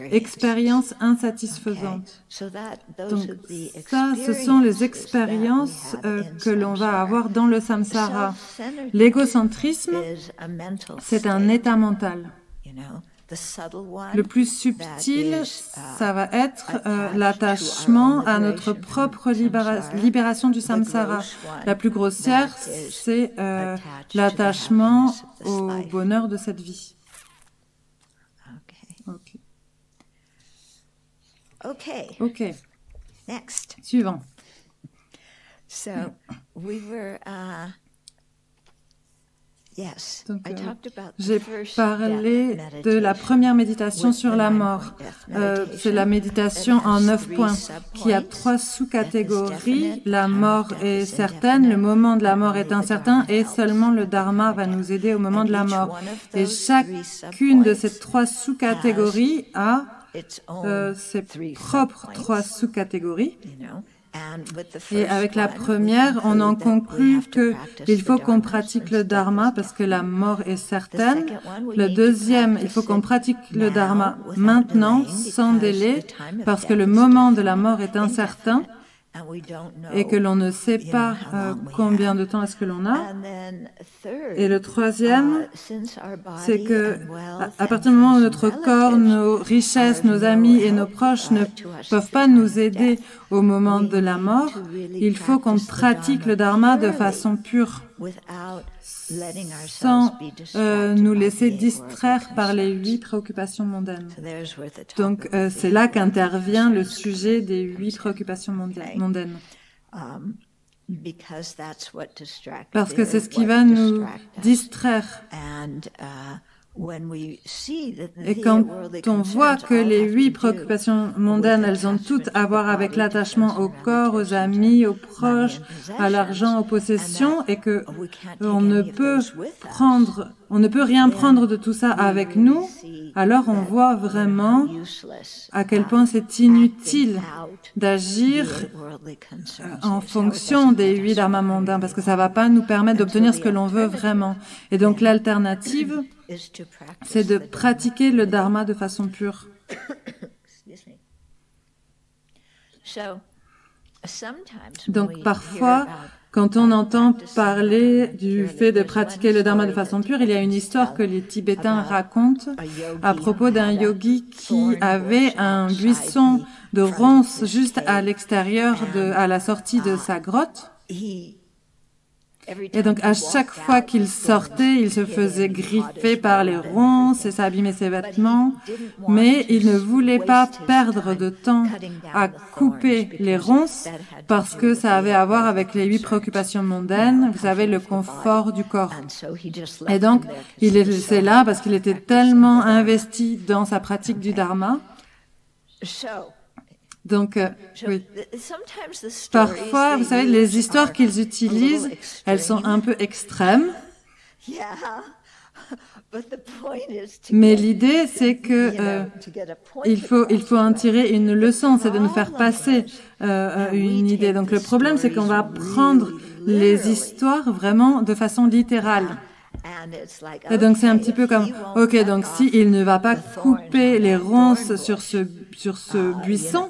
Speaker 2: expérience insatisfaisante. Donc, ça, ce sont les expériences que l'on va avoir dans le samsara. L'égocentrisme, c'est un état mental. Le plus subtil, ça va être l'attachement à notre propre libération du samsara. La plus grossière, c'est l'attachement au bonheur de cette vie. Ok. Suivant. Donc, j'ai parlé de la première méditation sur la mort. C'est la méditation en 9 points qui a 3 sous-catégories. La mort est certaine, le moment de la mort est incertain et seulement le dharma va nous aider au moment de la mort. Et chacune de ces 3 sous-catégories a ses propres 3 sous-catégories. Et avec la première, on en conclut qu'il faut qu'on pratique le dharma parce que la mort est certaine. Le deuxième, il faut qu'on pratique le dharma maintenant, sans délai, parce que le moment de la mort est incertain et que l'on ne sait pas combien de temps est-ce que l'on a. Et le troisième, c'est que à partir du moment où notre corps, nos richesses, nos amis et nos proches ne peuvent pas nous aider au moment de la mort, il faut qu'on pratique le dharma de façon pure, sans nous laisser distraire par les 8 préoccupations mondaines. Donc, c'est là qu'intervient le sujet des 8 préoccupations mondaines. Parce que c'est ce qui va nous distraire. Et quand on voit que les 8 préoccupations mondaines, elles ont toutes à voir avec l'attachement au corps, aux amis, aux proches, à l'argent, aux possessions, et que on ne peut rien prendre de tout ça avec nous, alors on voit vraiment à quel point c'est inutile d'agir en fonction des 8 dharmas mondains, parce que ça va pas nous permettre d'obtenir ce que l'on veut vraiment. Et donc l'alternative, c'est de pratiquer le dharma de façon pure. Donc parfois, quand on entend parler du fait de pratiquer le dharma de façon pure, il y a une histoire que les Tibétains racontent à propos d'un yogi qui avait un buisson de ronces juste à l'extérieur, à la sortie de sa grotte. Et donc, à chaque fois qu'il sortait, il se faisait griffer par les ronces et ça abîmait ses vêtements. Mais il ne voulait pas perdre de temps à couper les ronces parce que ça avait à voir avec les 8 préoccupations mondaines, vous savez, le confort du corps. Et donc, il les laissait là parce qu'il était tellement investi dans sa pratique du dharma. Donc, oui. Parfois, vous savez, les histoires qu'ils utilisent, elles sont un peu extrêmes. Mais l'idée, c'est que il faut en tirer une leçon, c'est de nous faire passer une idée. Donc, le problème, c'est qu'on va prendre les histoires vraiment de façon littérale. Et donc c'est un petit peu comme, ok, donc si il ne va pas couper les ronces sur ce buisson,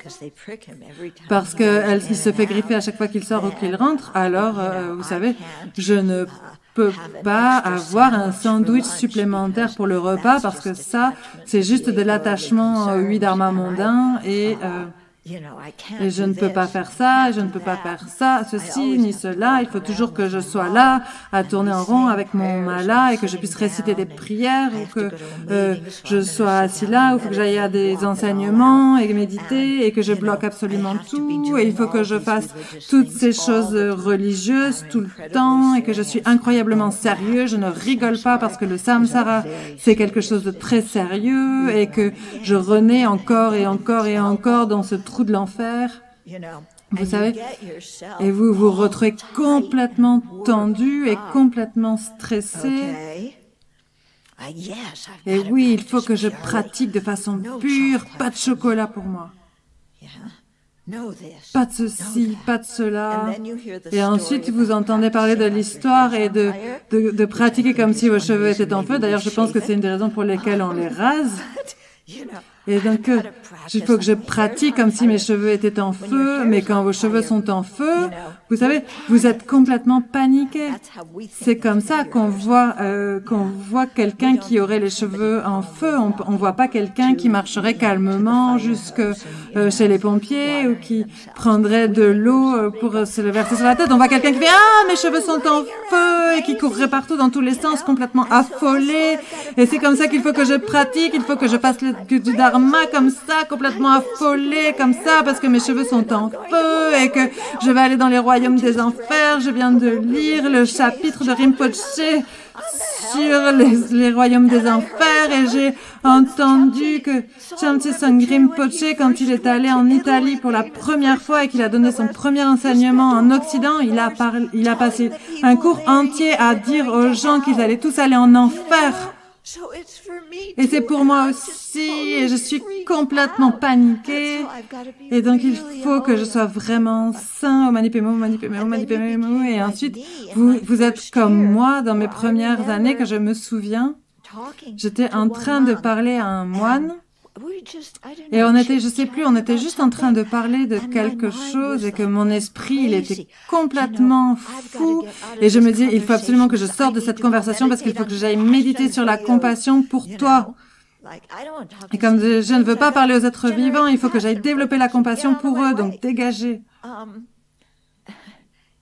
Speaker 2: parce qu'il se fait griffer à chaque fois qu'il sort ou qu'il rentre, alors, vous savez, je ne peux pas avoir un sandwich supplémentaire pour le repas, parce que ça, c'est juste de l'attachement aux 8 dharmas mondains et je ne peux pas faire ça, je ne peux pas faire ça, ceci, ni cela. Il faut toujours que je sois là, à tourner en rond avec mon mala et que je puisse réciter des prières ou que je sois assis là, ou il faut que j'aille à des enseignements et méditer et que je bloque absolument tout et il faut que je fasse toutes ces choses religieuses tout le temps et que je suis incroyablement sérieux. Je ne rigole pas parce que le samsara, c'est quelque chose de très sérieux et que je renais encore et encore et encore dans ce trou de l'enfer, vous savez, et vous vous retrouvez complètement tendu et complètement stressé. Et oui, il faut que je pratique de façon pure, pas de chocolat pour moi. Pas de ceci, pas de cela. Et ensuite, vous entendez parler de l'histoire et de pratiquer comme si vos cheveux étaient en feu. D'ailleurs, je pense que c'est une des raisons pour lesquelles on les rase. Et donc, il faut que je pratique comme si mes cheveux étaient en feu, mais quand vos cheveux sont en feu, vous savez, vous êtes complètement paniqué. C'est comme ça qu'on voit quelqu'un qui aurait les cheveux en feu. On voit pas quelqu'un qui marcherait calmement jusque chez les pompiers ou qui prendrait de l'eau pour se le verser sur la tête. On voit quelqu'un qui fait « Ah, mes cheveux sont en feu !» et qui courrait partout dans tous les sens, complètement affolé. Et c'est comme ça qu'il faut que je pratique, il faut que je fasse du dharma comme ça, complètement affolé comme ça, parce que mes cheveux sont en feu et que je vais aller dans les royaumes des enfers. Je viens de lire le chapitre de Rinpoche sur les royaumes des enfers et j'ai entendu que Shamse Sangye Rinpoche, quand il est allé en Italie pour la première fois et qu'il a donné son premier enseignement en Occident, il a passé un cours entier à dire aux gens qu'ils allaient tous aller en enfer. Et c'est pour moi aussi, et je suis complètement paniquée. Et donc, il faut que je sois vraiment sain au Manipemo. Et ensuite, vous êtes comme moi dans mes premières années que je me souviens. J'étais en train de parler à un moine. Et on était, je sais plus, on était juste en train de parler de quelque chose et que mon esprit, il était complètement fou. Et je me dis, il faut absolument que je sorte de cette conversation parce qu'il faut que j'aille méditer sur la compassion pour toi. Et comme je ne veux pas parler aux êtres vivants, il faut que j'aille développer la compassion pour eux, donc dégager.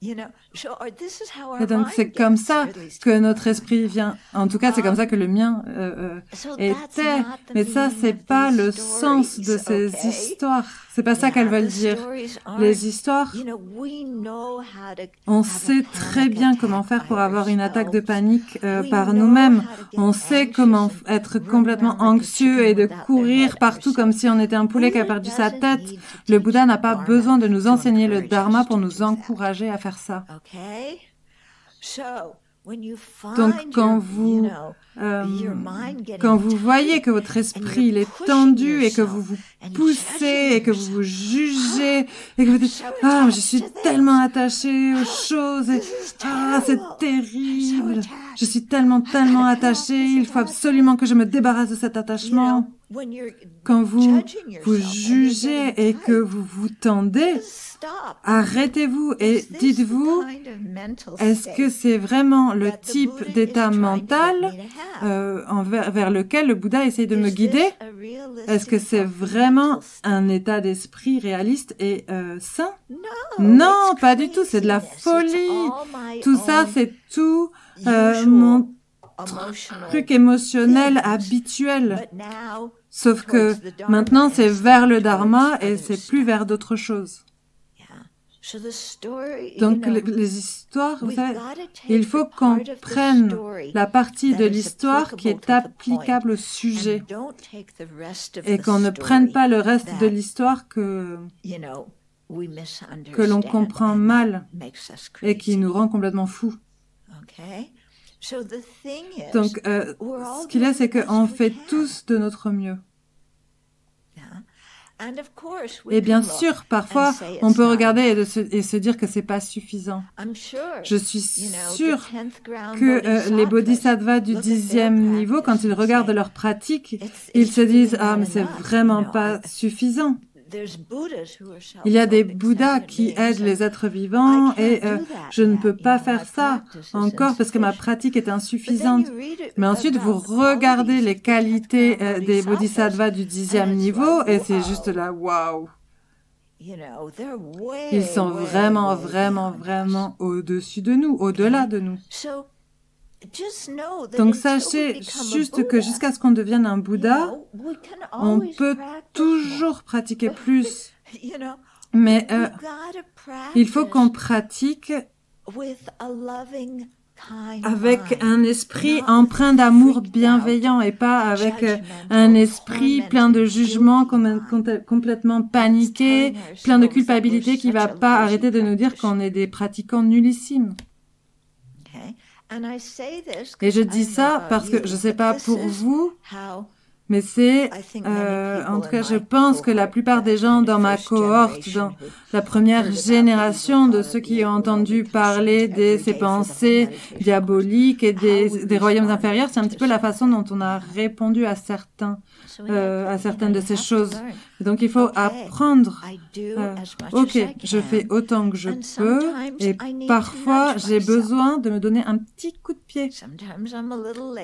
Speaker 2: Et donc c'est comme ça que notre esprit vient. En tout cas, c'est comme ça que le mien était. Mais ça, c'est pas le sens de ces histoires. C'est pas ça qu'elles veulent dire. Les histoires, on sait très bien comment faire pour avoir une attaque de panique par nous-mêmes. On sait comment être complètement anxieux et de courir partout comme si on était un poulet qui a perdu sa tête. Le Bouddha n'a pas besoin de nous enseigner le Dharma pour nous encourager à faire ça. Donc, quand vous voyez que votre esprit il est tendu et que vous vous poussez et que vous vous jugez et que vous dites « Ah, je suis tellement attaché aux choses et ah, c'est terrible, je suis tellement attaché, il faut absolument que je me débarrasse de cet attachement. » Quand vous vous jugez et que vous vous tendez, arrêtez-vous et dites-vous, est-ce que c'est vraiment le type d'état mental vers lequel le Bouddha essaye de me guider? Est-ce que c'est vraiment un état d'esprit réaliste et sain? Non, pas du tout, c'est de la folie. Tout ça, c'est tout mon truc émotionnel habituel. Sauf que maintenant, c'est vers le Dharma et c'est plus vers d'autres choses. Donc, les histoires, vous savez, il faut qu'on prenne la partie de l'histoire qui est applicable au sujet et qu'on ne prenne pas le reste de l'histoire que l'on comprend mal et qui nous rend complètement fous. Donc, ce qu'il y a, c'est qu'on fait tous de notre mieux. Et bien sûr, parfois, on peut regarder et se dire que c'est pas suffisant. Je suis sûre que les bodhisattvas du 10e niveau, quand ils regardent leur pratique, ils se disent « Ah, mais c'est vraiment pas suffisant ». Il y a des Bouddhas qui aident les êtres vivants et je ne peux pas faire ça encore parce que ma pratique est insuffisante. Mais ensuite, vous regardez les qualités des bodhisattvas du 10e niveau et c'est juste là, waouh! Ils sont vraiment, vraiment, vraiment au-dessus de nous, au-delà de nous. Donc sachez juste que jusqu'à ce qu'on devienne un Bouddha, on peut toujours pratiquer plus. Mais il faut qu'on pratique avec un esprit empreint d'amour bienveillant et pas avec un esprit plein de jugement, complètement paniqué, plein de culpabilité qui va pas arrêter de nous dire qu'on est des pratiquants nullissimes. Et je dis ça parce que je ne sais pas pour vous, mais c'est, en tout cas, je pense que la plupart des gens dans ma cohorte, dans la première génération de ceux qui ont entendu parler de ces pensées diaboliques et des royaumes inférieurs, c'est un petit peu la façon dont on a répondu à certains à certaines de ces choses. Et donc, il faut apprendre. Ok, je fais autant que je peux et parfois, j'ai besoin de me donner un petit coup de pied.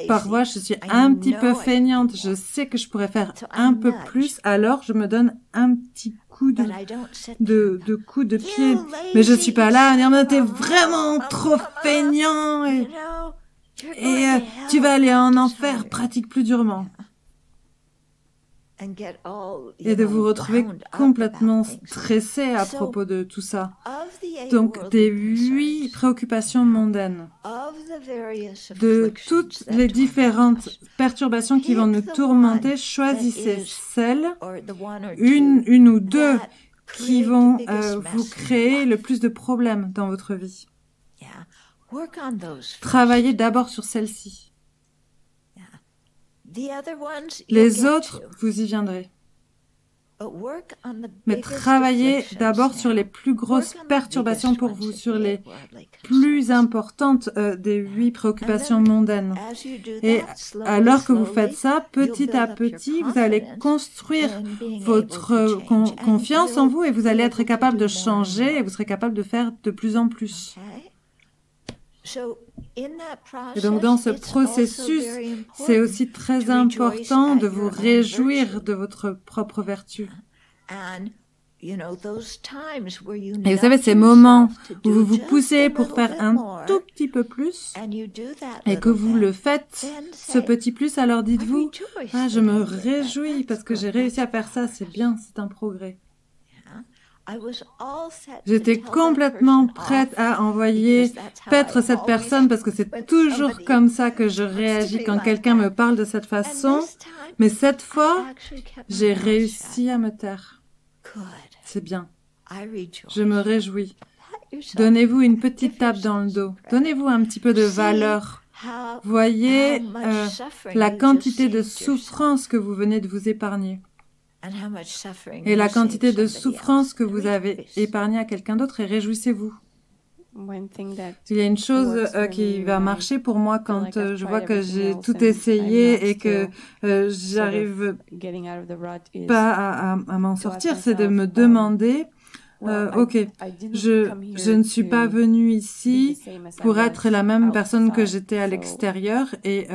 Speaker 2: Parfois, je suis un petit peu feignante. Je sais que je pourrais faire un peu plus, alors je me donne un petit coup de coup de pied. Mais je suis pas là à dire, mais t'es vraiment trop feignant et tu vas aller en enfer, pratique plus durement. Et de vous retrouver complètement stressé à propos de tout ça. Donc, des 8 préoccupations mondaines, de toutes les différentes perturbations qui vont nous tourmenter, choisissez celles, une ou deux, qui vont vous créer le plus de problèmes dans votre vie. Travaillez d'abord sur celles-ci. Les autres, vous y viendrez. Mais travaillez d'abord sur les plus grosses perturbations pour vous, sur les plus importantes des 8 préoccupations mondaines. Et alors que vous faites ça, petit à petit, vous allez construire votre confiance en vous et vous allez être capable de changer et vous serez capable de faire de plus en plus. Et donc dans ce processus, c'est aussi très important de vous réjouir de votre propre vertu. Et vous savez, ces moments où vous vous poussez pour faire un tout petit peu plus et que vous le faites, ce petit plus, alors dites-vous, « Ah, je me réjouis parce que j'ai réussi à faire ça, c'est bien, c'est un progrès. » J'étais complètement prête à envoyer paître cette personne parce que c'est toujours comme ça que je réagis quand quelqu'un me parle de cette façon. Mais cette fois, j'ai réussi à me taire. C'est bien. Je me réjouis. Donnez-vous une petite tape dans le dos. Donnez-vous un petit peu de valeur. Voyez la quantité de souffrance que vous venez de vous épargner. Et la quantité de souffrance que vous avez épargnée à quelqu'un d'autre et réjouissez-vous. Il y a une chose qui va marcher pour moi quand je vois que j'ai tout essayé et que j'arrive pas à m'en sortir, c'est de me demander ok, je ne suis pas venue ici pour être la même personne que j'étais à l'extérieur et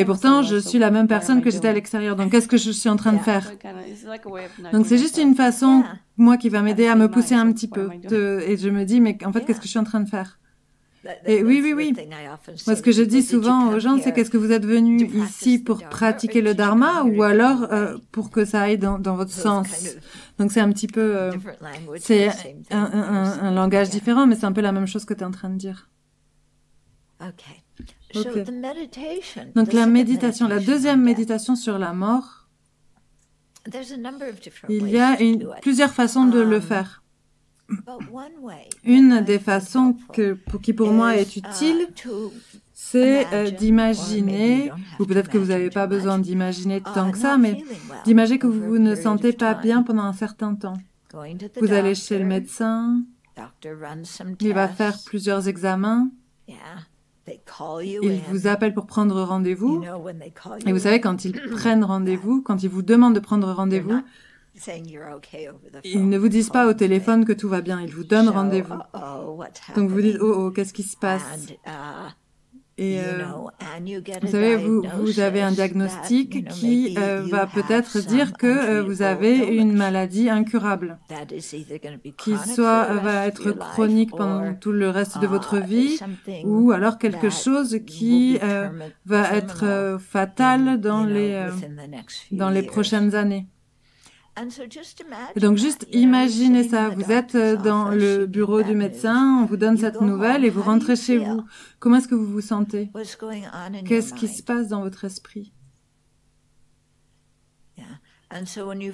Speaker 2: pourtant je suis la même personne que j'étais à l'extérieur. Donc qu'est-ce que je suis en train de faire? Donc c'est juste une façon, moi, qui va m'aider à me pousser un petit peu et je me dis, mais en fait, qu'est-ce que je suis en train de faire? Et oui. Moi, ce que je dis souvent aux gens, c'est qu'est-ce que vous êtes venus ici pour pratiquer le dharma ou alors pour que ça aille dans votre sens. Donc c'est un petit peu, c'est un langage différent, mais c'est un peu la même chose que tu es en train de dire. Okay. Donc la méditation, la deuxième méditation sur la mort, il y a plusieurs façons de le faire. Une des façons qui pour moi est utile, c'est d'imaginer, ou peut-être que vous n'avez pas besoin d'imaginer tant que ça, mais d'imaginer que vous ne sentez pas bien pendant un certain temps. Vous allez chez le médecin, il va faire plusieurs examens, il vous appelle pour prendre rendez-vous, et vous savez, quand ils prennent rendez-vous, quand ils vous demandent de prendre rendez-vous, ils ne vous disent pas au téléphone que tout va bien, ils vous donnent rendez-vous. Donc vous dites, oh, qu'est-ce qui se passe? Et vous savez, vous avez un diagnostic qui va peut-être dire que vous avez une maladie incurable, qui soit va être chronique pendant tout le reste de votre vie, ou alors quelque chose qui va être fatal dans les prochaines années. Et donc juste imaginez ça, vous êtes dans le bureau du médecin, on vous donne cette nouvelle et vous rentrez chez vous. Comment est-ce que vous vous sentez? Qu'est-ce qui se passe dans votre esprit?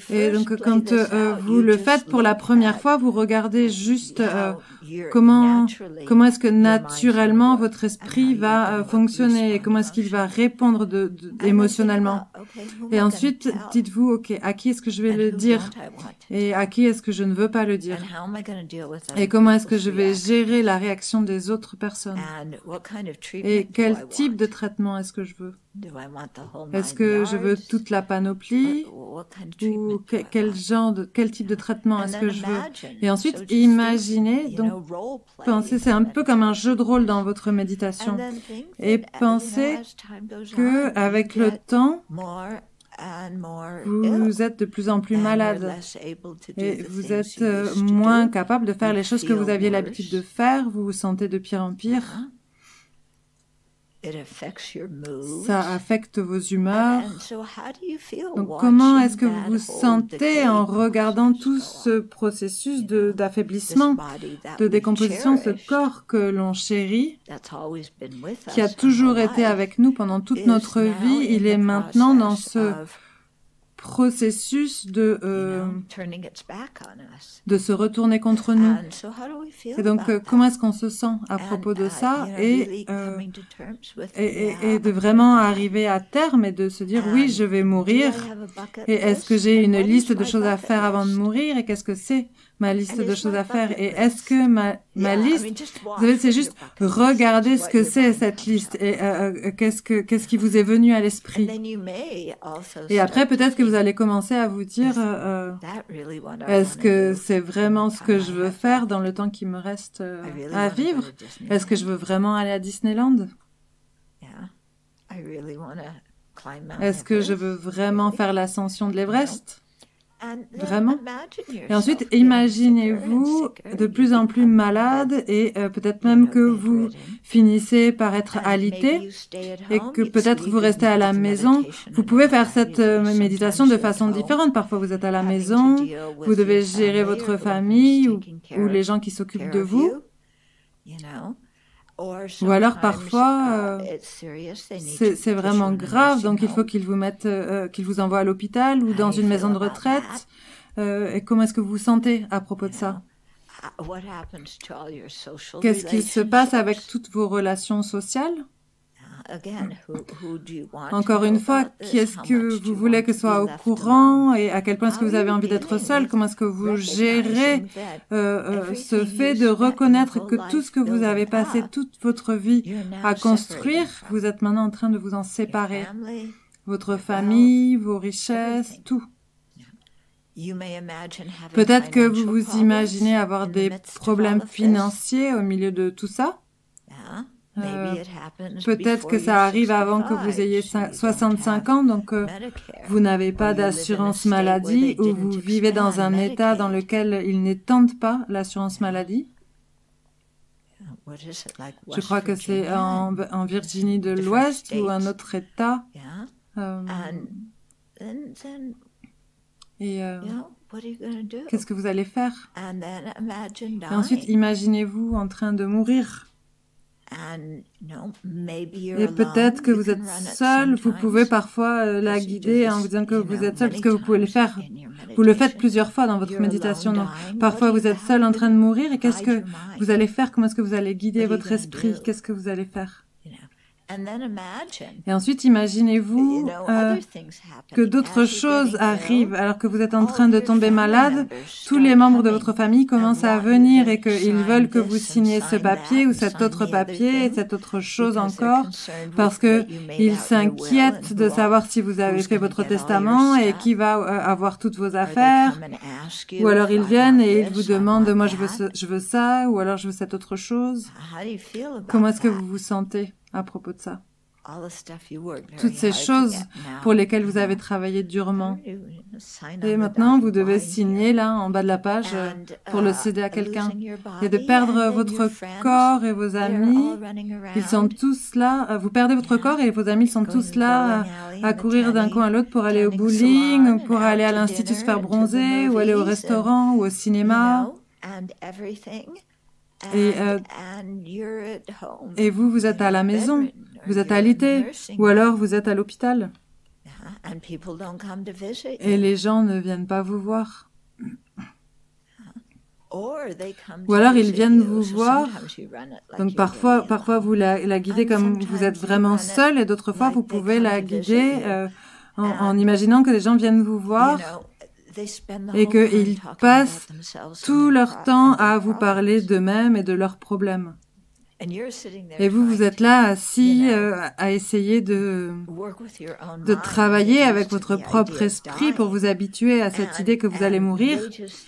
Speaker 2: Et donc quand vous le faites pour la première fois, vous regardez juste comment est-ce que naturellement votre esprit va fonctionner et comment est-ce qu'il va répondre émotionnellement. Et ensuite, dites-vous, ok, à qui est-ce que je vais le dire et à qui est-ce que je ne veux pas le dire et comment est-ce que je vais gérer la réaction des autres personnes et quel type de traitement est-ce que je veux. Est-ce que je veux toute la panoplie ou quel type de traitement est-ce que je veux? Et ensuite, imaginez, donc pensez, c'est un peu comme un jeu de rôle dans votre méditation. Et pensez que avec le temps, vous êtes de plus en plus malade et vous êtes moins capable de faire les choses que vous aviez l'habitude de faire, vous vous sentez de pire en pire. Ça affecte vos humeurs. Donc, comment est-ce que vous vous sentez en regardant tout ce processus d'affaiblissement, de décomposition, ce corps que l'on chérit, qui a toujours été avec nous pendant toute notre vie, il est maintenant dans ce processus de se retourner contre nous. Et donc, comment est-ce qu'on se sent à propos de ça et de vraiment arriver à terme et de se dire, oui, je vais mourir. Et est-ce que j'ai une liste de choses à faire avant de mourir? Et qu'est-ce que c'est ma liste de choses à faire? Et est-ce que ma liste, c'est juste regarder ce que c'est cette liste et qu'est-ce qui vous est venu à l'esprit? Et après, peut-être que vous allez commencer à vous dire, est-ce que c'est vraiment ce que je veux faire dans le temps qui me reste à vivre? Est-ce que je veux vraiment aller à Disneyland? Est-ce que je veux vraiment faire l'ascension de l'Everest? Vraiment. Et ensuite, imaginez-vous de plus en plus malade et peut-être même que vous finissez par être alité et que peut-être vous restez à la maison. Vous pouvez faire cette méditation de façon différente. Parfois, vous êtes à la maison, vous devez gérer votre famille ou les gens qui s'occupent de vous. Ou alors parfois, c'est vraiment grave, donc il faut qu'ils vous mettent, qu'ils vous envoient à l'hôpital ou dans une maison de retraite. Et comment est-ce que vous vous sentez à propos de ça? Qu'est-ce qui se passe avec toutes vos relations sociales? Encore une fois, qui est-ce que vous voulez que soit au courant et à quel point est-ce que vous avez envie d'être seul? Comment est-ce que vous gérez ce fait de reconnaître que tout ce que vous avez passé toute votre vie à construire, vous êtes maintenant en train de vous en séparer? Votre famille, vos richesses, tout. Peut-être que vous vous imaginez avoir des problèmes financiers au milieu de tout ça. Peut-être que ça arrive avant que vous ayez 65 ans, donc vous n'avez pas d'assurance maladie ou vous vivez dans un état dans lequel ils n'étendent pas l'assurance maladie. Je crois que c'est en Virginie de l'Ouest ou un autre état. Et qu'est-ce que vous allez faire? Et ensuite, imaginez-vous en train de mourir. Et peut-être que vous êtes seul, vous pouvez parfois la guider en vous disant que vous êtes seul, parce que vous pouvez le faire. Vous le faites plusieurs fois dans votre méditation. Donc, parfois, vous êtes seul en train de mourir, et qu'est-ce que vous allez faire? Comment est-ce que vous allez guider votre esprit? Qu'est-ce que vous allez faire? Et ensuite, imaginez-vous que d'autres choses arrivent alors que vous êtes en train de tomber malade. Tous les membres de votre famille commencent à venir et qu'ils veulent que vous signiez ce papier ou cet autre papier et cette autre chose encore parce que ils s'inquiètent de savoir si vous avez fait votre testament et qui va avoir toutes vos affaires. Ou alors ils viennent et ils vous demandent, moi je veux ça, ou alors je veux cette autre chose. Comment est-ce que vous vous sentez à propos de ça? Toutes ces choses pour lesquelles vous avez travaillé durement. Et maintenant, vous devez signer là, en bas de la page, pour le céder à quelqu'un. Et de perdre votre corps et vos amis, ils sont tous là. Vous perdez votre corps et vos amis sont tous là à courir d'un coin à l'autre pour aller au bowling, pour aller à l'institut se faire bronzer, ou aller au restaurant ou au cinéma. Et vous, vous êtes à la maison, vous êtes alité, ou alors vous êtes à l'hôpital. Et les gens ne viennent pas vous voir. Ou alors ils viennent vous voir. Donc parfois vous la guidez comme vous êtes vraiment seul, et d'autres fois vous pouvez la guider en imaginant que les gens viennent vous voir. Et qu'ils passent tout leur temps à vous parler d'eux-mêmes et de leurs problèmes. Et vous, vous êtes là assis à essayer de travailler avec votre propre esprit pour vous habituer à cette idée que vous allez mourir.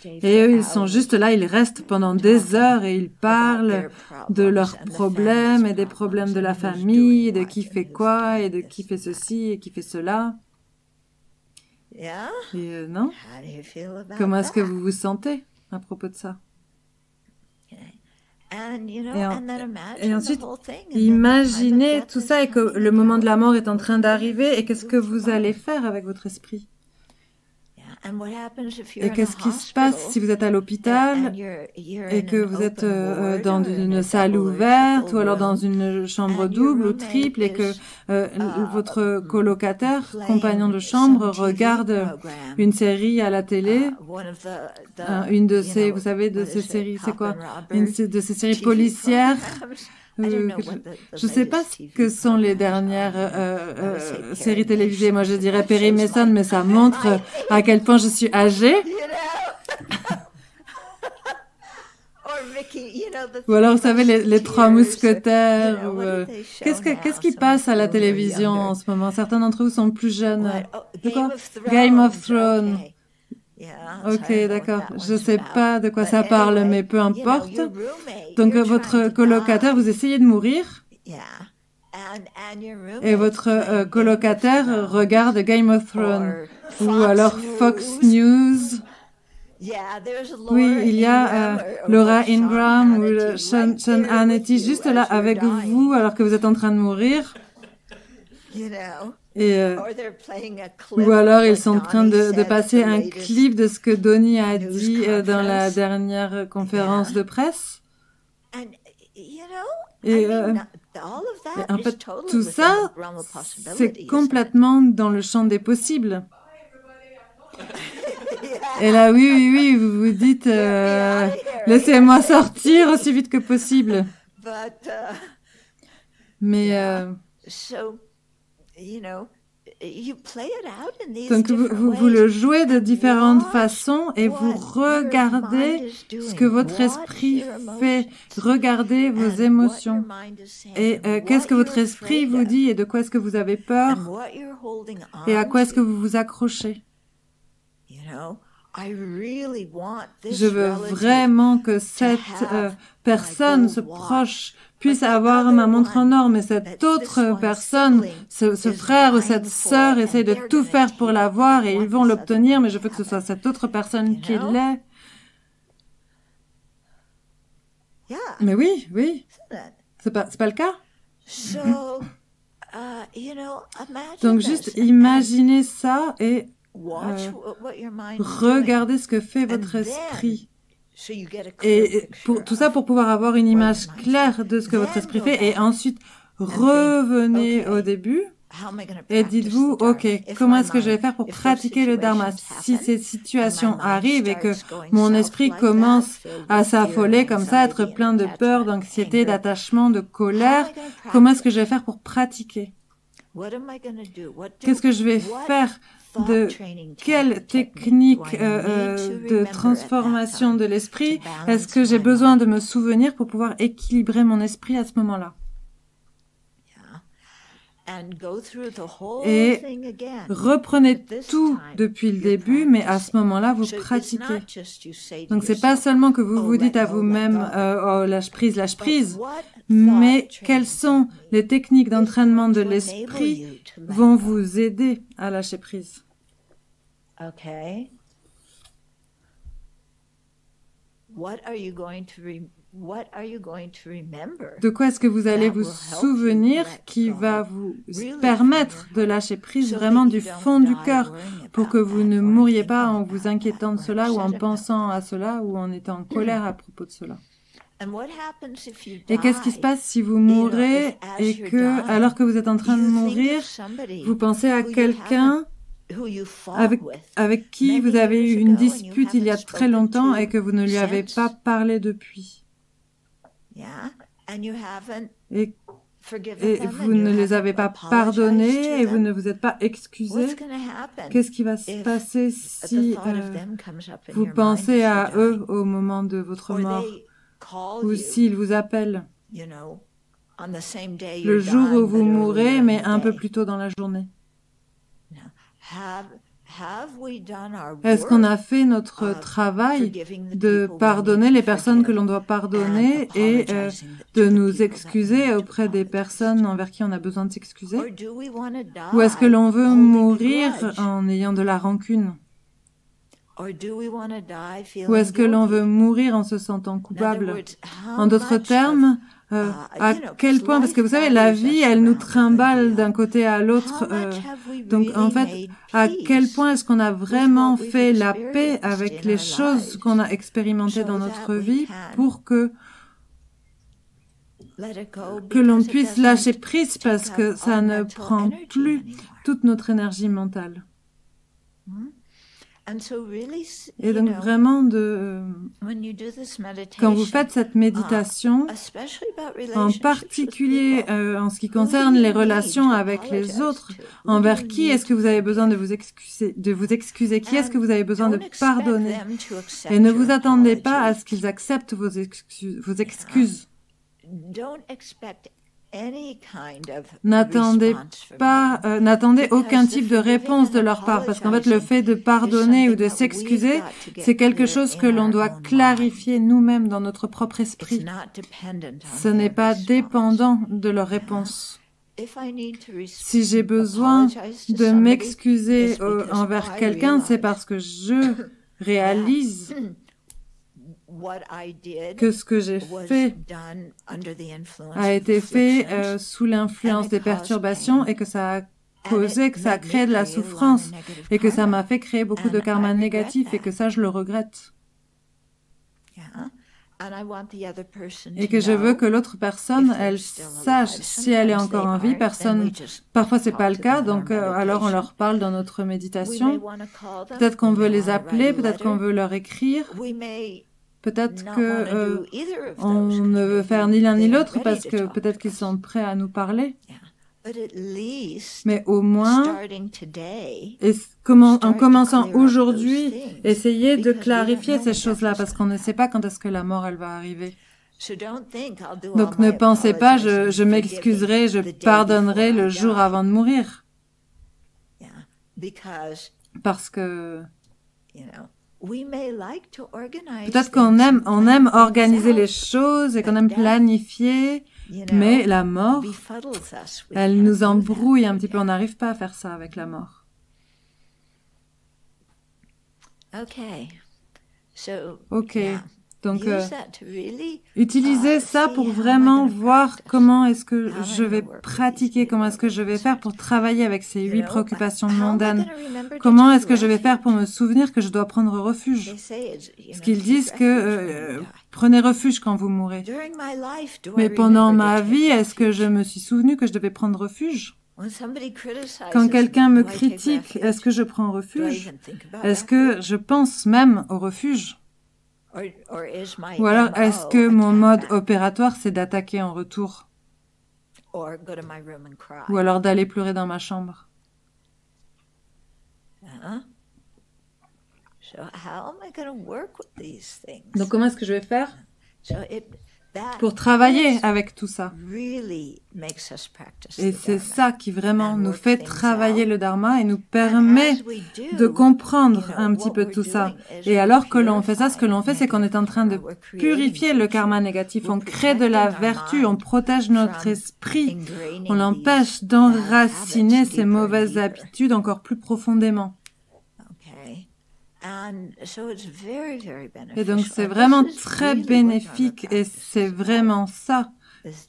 Speaker 2: Et eux, ils sont juste là, ils restent pendant des heures et ils parlent de leurs problèmes et des problèmes de la famille, et de qui fait quoi, et de qui fait ceci et qui fait cela. Et non? Comment est-ce que vous vous sentez à propos de ça? Et ensuite, imaginez tout ça et que le moment de la mort est en train d'arriver et qu'est-ce que vous allez faire avec votre esprit? Et qu'est-ce qui se passe si vous êtes à l'hôpital et que vous êtes dans une salle ouverte ou alors dans une chambre double ou triple et que votre colocataire, compagnon de chambre, regarde une série à la télé, une de ces, vous savez, de ces séries, c'est quoi? Une de ces séries policières. Je ne sais pas ce que sont les dernières séries télévisées. Moi, je dirais Perry Mason, mais ça montre à quel point je suis âgée. Ou alors, vous savez, les Trois Mousquetaires. Qu'est-ce qui passe à la télévision en ce moment? Certains d'entre vous sont plus jeunes. De quoi? Game of Thrones. Ok, d'accord. Je sais pas de quoi ça parle, mais peu importe. Donc, votre colocataire, vous essayez de mourir. Et votre colocataire regarde Game of Thrones. Ou alors Fox News. Oui, il y a Laura Ingraham ou Sean Hannity juste là avec vous alors que vous êtes en train de mourir. Et, ou alors ils sont en train de passer un clip de ce que Donnie a dit dans la dernière conférence de presse. Et en fait, tout ça, c'est complètement dans le champ des possibles. Et là, oui, vous vous dites, laissez-moi sortir aussi vite que possible. Mais donc vous le jouez de différentes façons et vous regardez ce que votre esprit fait, regardez vos émotions et qu'est-ce que votre esprit vous dit et de quoi est-ce que vous avez peur et à quoi est-ce que vous vous accrochez. Je veux vraiment que cette personne, ce proche, puisse avoir ma montre en or, mais cette autre personne, ce frère ou cette sœur essaye de tout faire pour l'avoir et ils vont l'obtenir, mais je veux que ce soit cette autre personne qui l'ait. Mais oui. C'est pas le cas. Donc juste imaginez ça et regardez ce que fait votre esprit. Et tout ça pour pouvoir avoir une image claire de ce que votre esprit fait. Et ensuite, revenez au début et dites-vous, OK, comment est-ce que je vais faire pour pratiquer le dharma? Si ces situations arrivent et que mon esprit commence à s'affoler comme ça, être plein de peur, d'anxiété, d'attachement, de colère, comment est-ce que je vais faire pour pratiquer? Qu'est-ce que je vais faire? De quelle technique de transformation de l'esprit est-ce que j'ai besoin de me souvenir pour pouvoir équilibrer mon esprit à ce moment-là? Et reprenez tout depuis le début, mais à ce moment-là, vous pratiquez. Donc, c'est pas seulement que vous vous dites à vous-même oh, lâche prise, mais quelles sont les techniques d'entraînement de l'esprit vont vous aider à lâcher prise. De quoi est-ce que vous allez vous souvenir qui va vous permettre de lâcher prise vraiment du fond du cœur pour que vous ne mouriez pas en vous inquiétant de cela ou en pensant à cela ou en étant en colère à propos de cela. Et qu'est-ce qui se passe si vous mourrez et que, alors que vous êtes en train de mourir, vous pensez à quelqu'un avec qui vous avez eu une dispute il y a très longtemps et que vous ne lui avez pas parlé depuis. Et vous ne les avez pas pardonnés et vous ne vous êtes pas excusés. Qu'est-ce qui va se passer si vous pensez à eux au moment de votre mort ou s'ils vous appellent? le jour où vous mourrez, mais un peu plus tôt dans la journée. Est-ce qu'on a fait notre travail de pardonner les personnes que l'on doit pardonner et de nous excuser auprès des personnes envers qui on a besoin de s'excuser? Ou est-ce que l'on veut mourir en ayant de la rancune? Ou est-ce que l'on veut mourir en se sentant coupable? En d'autres termes, à quel point, parce que vous savez, la vie, elle nous trimballe d'un côté à l'autre. Donc, en fait, à quel point est-ce qu'on a vraiment fait la paix avec les choses qu'on a expérimentées dans notre vie pour que l'on puisse lâcher prise parce que ça ne prend plus toute notre énergie mentale. Et donc vraiment, quand vous faites cette méditation, en particulier en ce qui concerne les relations avec les autres, envers qui est-ce que vous avez besoin de vous excuser, qui est-ce que vous avez besoin de pardonner, et ne vous attendez pas à ce qu'ils acceptent vos excuses. N'attendez aucun type de réponse de leur part, parce qu'en fait, le fait de pardonner ou de s'excuser, c'est quelque chose que l'on doit clarifier nous-mêmes dans notre propre esprit. Ce n'est pas dépendant de leur réponse. Si j'ai besoin de m'excuser envers quelqu'un, c'est parce que je réalise que ce que j'ai fait a été fait sous l'influence des perturbations et que ça a causé, que ça a créé de la souffrance et que ça m'a fait créer beaucoup de karma négatif et que ça, je le regrette. Et que je veux que l'autre personne, elle sache si elle est encore en vie. Parfois c'est pas le cas, donc alors on leur parle dans notre méditation. Peut-être qu'on veut les appeler, peut-être qu'on veut leur écrire. Peut-être que on ne veut faire ni l'un ni l'autre parce que peut-être qu'ils sont prêts à nous parler. Mais au moins, en commençant aujourd'hui, essayez de clarifier ces choses-là parce qu'on ne sait pas quand est-ce que la mort elle va arriver. Donc ne pensez pas, je m'excuserai, je pardonnerai le jour avant de mourir. Parce que peut-être qu'on aime organiser les choses et qu'on aime planifier, mais la mort, elle nous embrouille un petit peu. On n'arrive pas à faire ça avec la mort. Ok. Donc, utilisez ça pour vraiment voir comment est-ce que je vais pratiquer, comment est-ce que je vais faire pour travailler avec ces 8 préoccupations mondaines. Comment est-ce que je vais faire pour me souvenir que je dois prendre refuge. Parce qu'ils disent que prenez refuge quand vous mourrez. Mais pendant ma vie, est-ce que je me suis souvenu que je devais prendre refuge? Quand quelqu'un me critique, est-ce que je prends refuge? Est-ce que je pense même au refuge? Ou alors, est-ce que mon mode opératoire, c'est d'attaquer en retour? Ou alors d'aller pleurer dans ma chambre? Donc, comment est-ce que je vais faire pour travailler avec tout ça? Et c'est ça qui vraiment nous fait travailler le Dharma et nous permet de comprendre un petit peu tout ça. Et alors que l'on fait ça, ce que l'on fait, c'est qu'on est en train de purifier le karma négatif. On crée de la vertu, on protège notre esprit, on l'empêche d'enraciner ces mauvaises habitudes encore plus profondément. Et donc c'est vraiment très bénéfique et c'est vraiment ça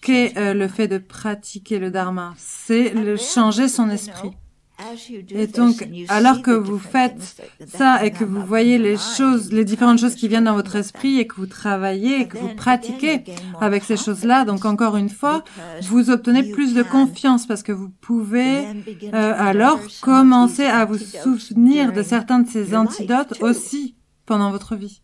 Speaker 2: qu'est le fait de pratiquer le Dharma, c'est changer son esprit. Et donc, alors que vous faites ça et que vous voyez les différentes choses qui viennent dans votre esprit et que vous travaillez et que vous pratiquez avec ces choses-là, donc encore une fois, vous obtenez plus de confiance parce que vous pouvez alors commencer à vous souvenir de certains de ces antidotes aussi pendant votre vie.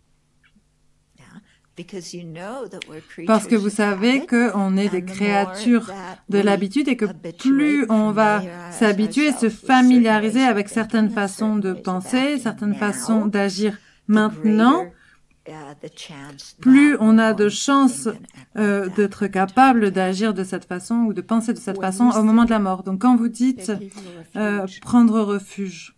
Speaker 2: Parce que vous savez qu'on est des créatures de l'habitude et que plus on va s'habituer, se familiariser avec certaines façons de penser, certaines façons d'agir maintenant, plus on a de chances d'être capable d'agir de cette façon ou de penser de cette façon au moment de la mort. Donc quand vous dites prendre refuge,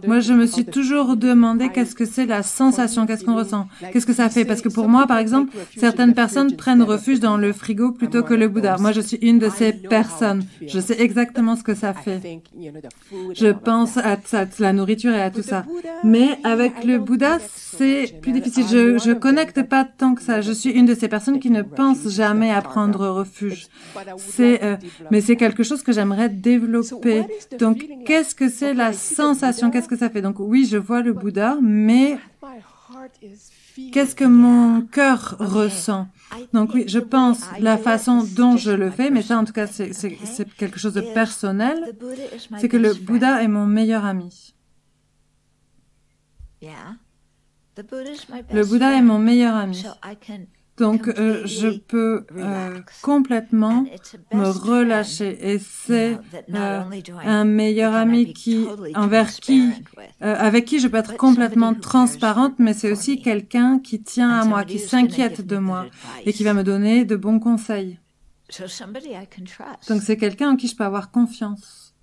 Speaker 2: moi je me suis toujours demandé qu'est-ce que c'est la sensation, qu'est-ce qu'on ressent, qu'est-ce que ça fait. Parce que pour moi, par exemple, certaines personnes prennent refuge dans le frigo plutôt que le Bouddha. Moi je suis une de ces personnes. Je sais exactement ce que ça fait. Je pense à la nourriture et à tout ça. Mais avec le Bouddha, c'est plus difficile. Je connecte pas tant que ça. Je suis une de ces personnes qui ne pense jamais à prendre refuge. Mais c'est quelque chose que j'aimerais développer. Donc, qu'est-ce que c'est la sensation? Qu'est-ce que ça fait? Donc, oui, je vois le Bouddha, mais qu'est-ce que mon cœur ressent? Donc oui, je pense la façon dont je le fais, mais ça, en tout cas, c'est quelque chose de personnel. C'est que le Bouddha est mon meilleur ami. Le Bouddha est mon meilleur ami. Donc, je peux complètement me relâcher. Et c'est un meilleur ami avec qui je peux être complètement transparente, mais c'est aussi quelqu'un qui tient à moi, qui s'inquiète de moi et qui va me donner de bons conseils. Donc, c'est quelqu'un en qui je peux avoir confiance.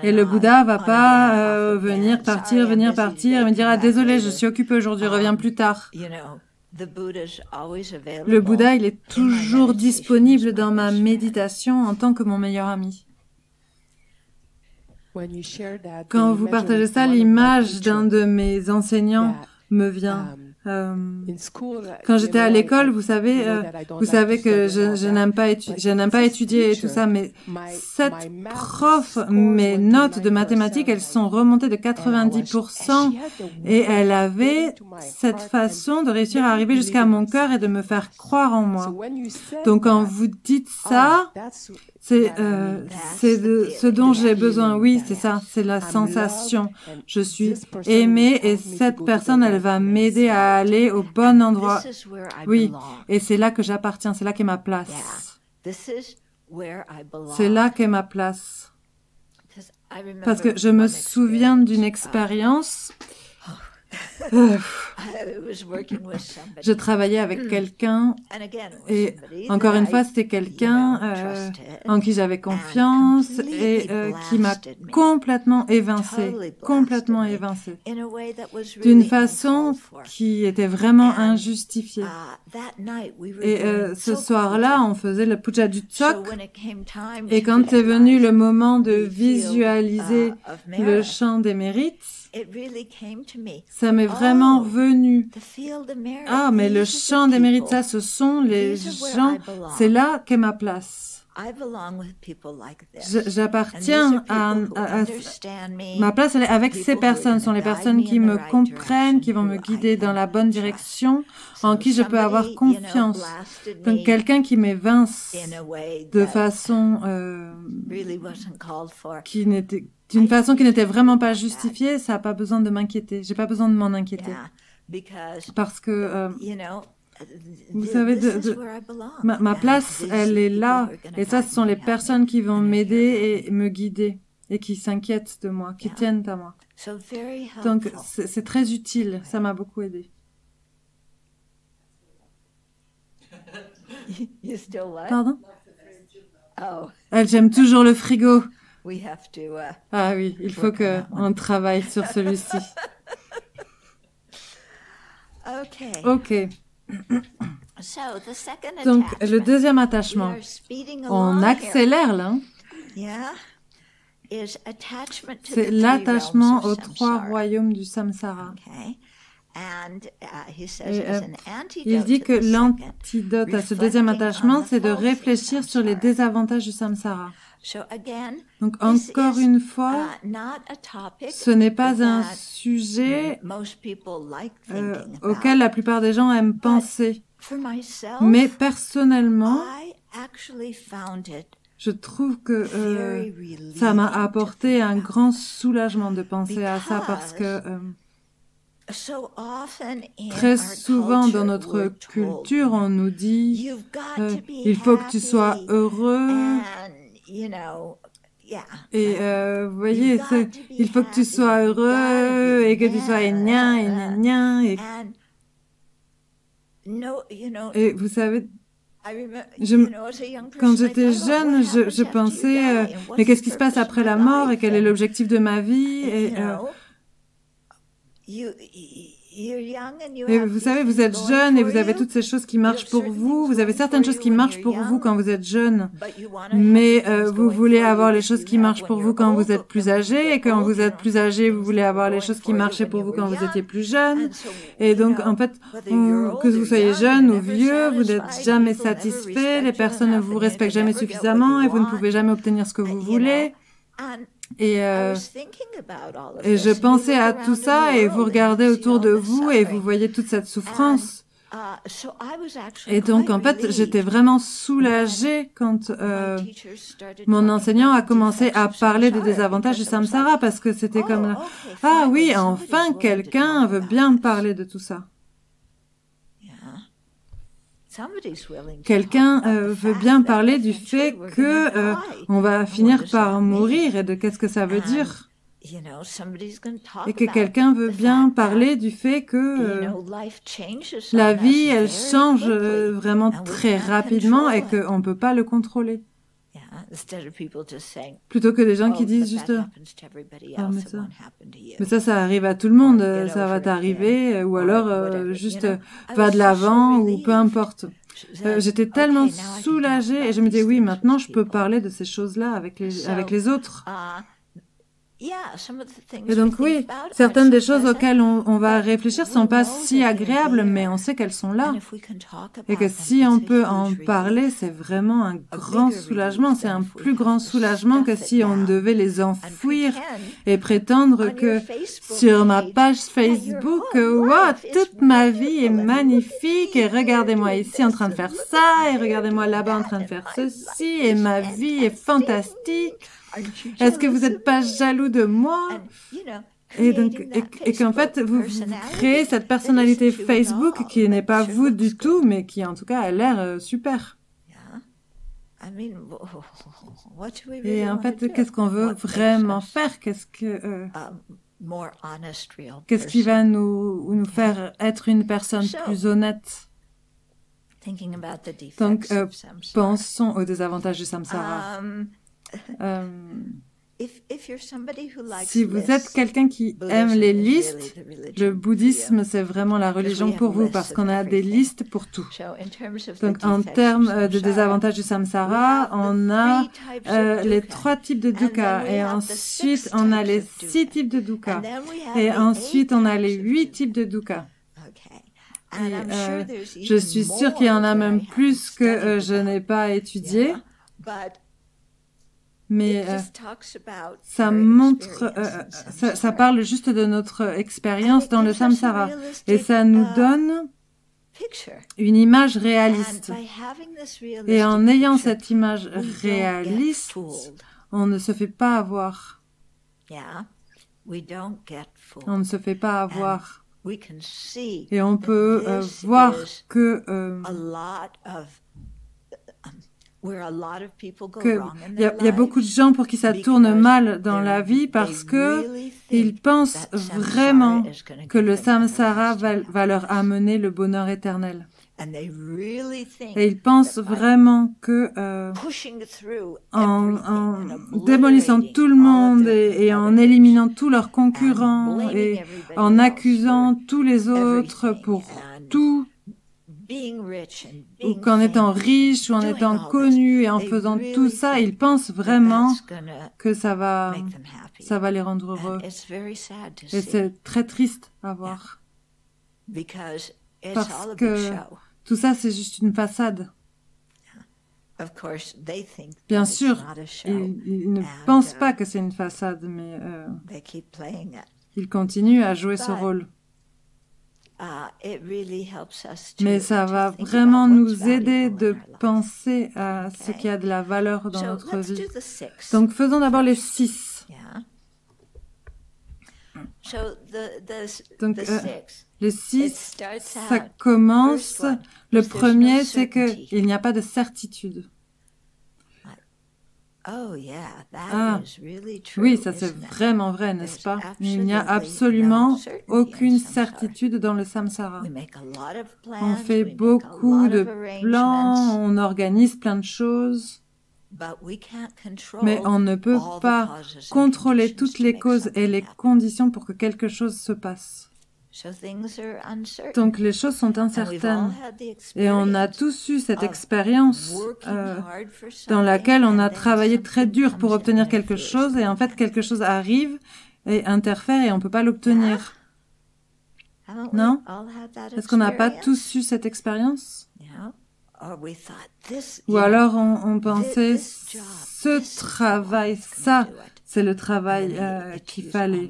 Speaker 2: Et le Bouddha va pas venir partir et me dire « Ah, désolé, je suis occupé aujourd'hui, reviens plus tard. » Le Bouddha, il est toujours disponible dans ma méditation en tant que mon meilleur ami. Quand vous partagez ça, l'image d'un de mes enseignants me vient. Quand j'étais à l'école, vous savez que je n'aime pas étudier et tout ça, mais cette prof, mes notes de mathématiques, elles sont remontées de 90% et elle avait cette façon de réussir à arriver jusqu'à mon cœur et de me faire croire en moi. Donc quand vous dites ça, c'est ce dont j'ai besoin. Oui, c'est ça, c'est la sensation. Je suis aimée et cette personne, elle va m'aider à aller au bon endroit. Oui, et c'est là que j'appartiens, c'est là qu'est ma place. C'est là qu'est ma place. Parce que je me souviens d'une expérience. Je travaillais avec quelqu'un et encore une fois c'était quelqu'un en qui j'avais confiance et qui m'a complètement évincée d'une façon qui était vraiment injustifiée. Et ce soir-là, on faisait le puja du tsok et quand est venu le moment de visualiser le chant des mérites, ça m'est vraiment venu. Ah, mais le chant des mérites, ça, ce sont les gens, c'est là qu'est ma place. J'appartiens à ma place, elle est avec ces personnes. Ce sont les personnes qui me comprennent, qui vont me guider dans la bonne direction, en qui je peux avoir confiance. Donc, quelqu'un qui m'évince de façon d'une façon qui n'était vraiment pas justifiée, ça n'a pas besoin de m'inquiéter. J'ai pas besoin de m'en inquiéter. Parce que, vous savez, ma place, elle est là. Et ça, ce sont les personnes qui vont m'aider et me guider et qui s'inquiètent de moi, qui tiennent à moi. Donc, c'est très utile. Ça m'a beaucoup aidé. Pardon? J'aime toujours le frigo. Ah oui, il faut qu'on travaille sur celui-ci. Ok. Donc, le deuxième attachement, on accélère là. C'est l'attachement aux trois royaumes du samsara. Il dit que l'antidote à ce deuxième attachement, c'est de réfléchir sur les désavantages du samsara. Donc, encore une fois, ce n'est pas un sujet auquel la plupart des gens aiment penser. Mais personnellement, je trouve que ça m'a apporté un grand soulagement de penser à ça parce que très souvent dans notre culture, on nous dit il faut que tu sois heureux. Et vous voyez, il faut que tu sois heureux et que tu sois gna et gna gna. Et vous savez, quand j'étais jeune, je pensais, mais qu'est-ce qui se passe après la mort et quel est l'objectif de ma vie? Et vous savez, vous êtes jeune et vous avez toutes ces choses qui marchent pour vous. Vous avez certaines choses qui marchent pour vous quand vous êtes jeune, mais vous voulez avoir les choses qui marchent pour vous quand vous êtes plus âgé, et quand vous êtes plus âgé, vous voulez avoir les choses qui marchaient pour vous quand vous étiez plus jeune. Et donc, en fait, que vous soyez jeune ou vieux, vous n'êtes jamais satisfait, les personnes ne vous respectent jamais suffisamment et vous ne pouvez jamais obtenir ce que vous voulez. Et je pensais à tout ça et vous regardez autour de vous et vous voyez toute cette souffrance. Et donc, en fait, j'étais vraiment soulagée quand mon enseignant a commencé à parler des désavantages du samsara, parce que c'était comme « Ah oui, enfin, quelqu'un veut bien parler de tout ça. » Quelqu'un veut bien parler du fait que on va finir par mourir et de qu'est-ce que ça veut dire. Et que quelqu'un veut bien parler du fait que la vie, elle change vraiment très rapidement et qu'on ne peut pas le contrôler. Plutôt que des gens qui disent juste ah, mais ça arrive à tout le monde, ça va t'arriver, ou alors juste va de l'avant, ou peu importe. J'étais tellement soulagée et je me disais oui, maintenant je peux parler de ces choses-là avec les autres. Et donc oui, certaines des choses auxquelles on va réfléchir sont pas si agréables, mais on sait qu'elles sont là. Et que si on peut en parler, c'est vraiment un grand soulagement. C'est un plus grand soulagement que si on devait les enfouir et prétendre que sur ma page Facebook, wow, toute ma vie est magnifique et regardez-moi ici en train de faire ça et regardez-moi là-bas en train de faire ceci et ma vie est fantastique. Est-ce que vous n'êtes pas jaloux de moi? Et donc, et qu'en fait, vous créez cette personnalité Facebook qui n'est pas vous du tout, mais qui en tout cas a l'air super. Et en fait, qu'est-ce qu'on veut vraiment faire? Qu'est-ce qui va nous faire être une personne plus honnête? Donc, pensons aux désavantages du samsara. Si vous êtes quelqu'un qui aime les listes, le bouddhisme, c'est vraiment la religion pour vous, parce qu'on a des listes pour tout. Donc, en termes de désavantages du samsara, on a les 3 types de dukkha, et ensuite, on a les 6 types de dukkha, et ensuite, on a les 8 types de dukkha. Et, je suis sûre qu'il y en a même plus que je n'ai pas étudié. Mais ça montre, ça parle juste de notre expérience dans le samsara et ça nous donne une image réaliste. Et en ayant cette image réaliste, on ne se fait pas avoir. On ne se fait pas avoir. Et on peut voir que il y a beaucoup de gens pour qui ça tourne mal dans la vie parce que ils pensent vraiment que le samsara va leur amener le bonheur éternel. Et ils pensent vraiment que en démolissant tout le monde et en éliminant tous leurs concurrents et en accusant tous les autres pour tout, ou qu'en étant riche ou en étant connu et en faisant tout ça, ils pensent vraiment que ça va les rendre heureux. Et c'est très triste à voir. Parce que tout ça, c'est juste une façade. Bien sûr, ils ne pensent pas que c'est une façade, mais ils continuent à jouer ce rôle. Mais ça va vraiment nous aider de penser à ce qui a de la valeur dans notre vie. Donc, faisons d'abord les 6. Donc, les 6, ça commence. Le premier, c'est qu'il n'y a pas de certitude. Ah, oui, ça c'est vraiment vrai, n'est-ce pas? Il n'y a absolument aucune certitude dans le samsara. On fait beaucoup de plans, on organise plein de choses, mais on ne peut pas contrôler toutes les causes et les conditions pour que quelque chose se passe. Donc les choses sont incertaines et on a tous eu cette expérience dans laquelle on a travaillé très dur pour obtenir quelque chose et en fait quelque chose arrive et interfère et on ne peut pas l'obtenir. Non? Est-ce qu'on n'a pas tous eu cette expérience? Ou alors on pensait ce travail, ça c'est le travail qu'il fallait.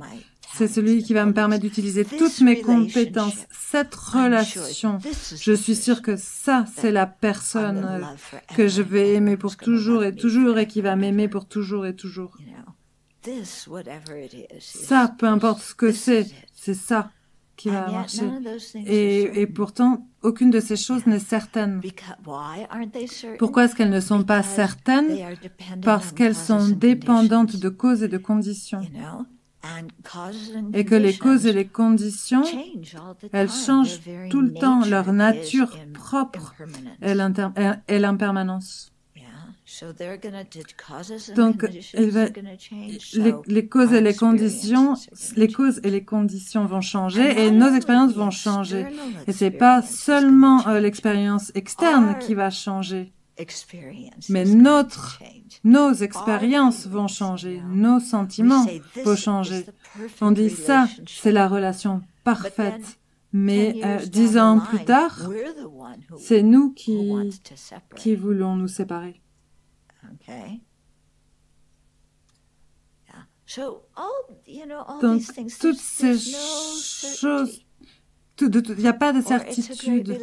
Speaker 2: C'est celui qui va me permettre d'utiliser toutes mes compétences. Cette relation, je suis sûre que ça, c'est la personne que je vais aimer pour toujours et qui va m'aimer pour toujours et toujours. Ça, peu importe ce que c'est ça qui va marcher. Et pourtant, aucune de ces choses n'est certaine. Pourquoi est-ce qu'elles ne sont pas certaines? Parce qu'elles sont dépendantes de causes et de conditions. Et que les causes et les conditions, elles changent tout le temps, leur nature propre et l'impermanence. Donc, les causes et les conditions vont changer et nos expériences vont changer. Et c'est pas seulement l'expérience externe qui va changer. Mais nos expériences vont changer, nos sentiments vont changer. On dit ça, c'est la relation parfaite. Mais 10 ans plus tard, c'est nous qui voulons nous séparer. Donc, toutes ces choses, il n'y a pas de certitude.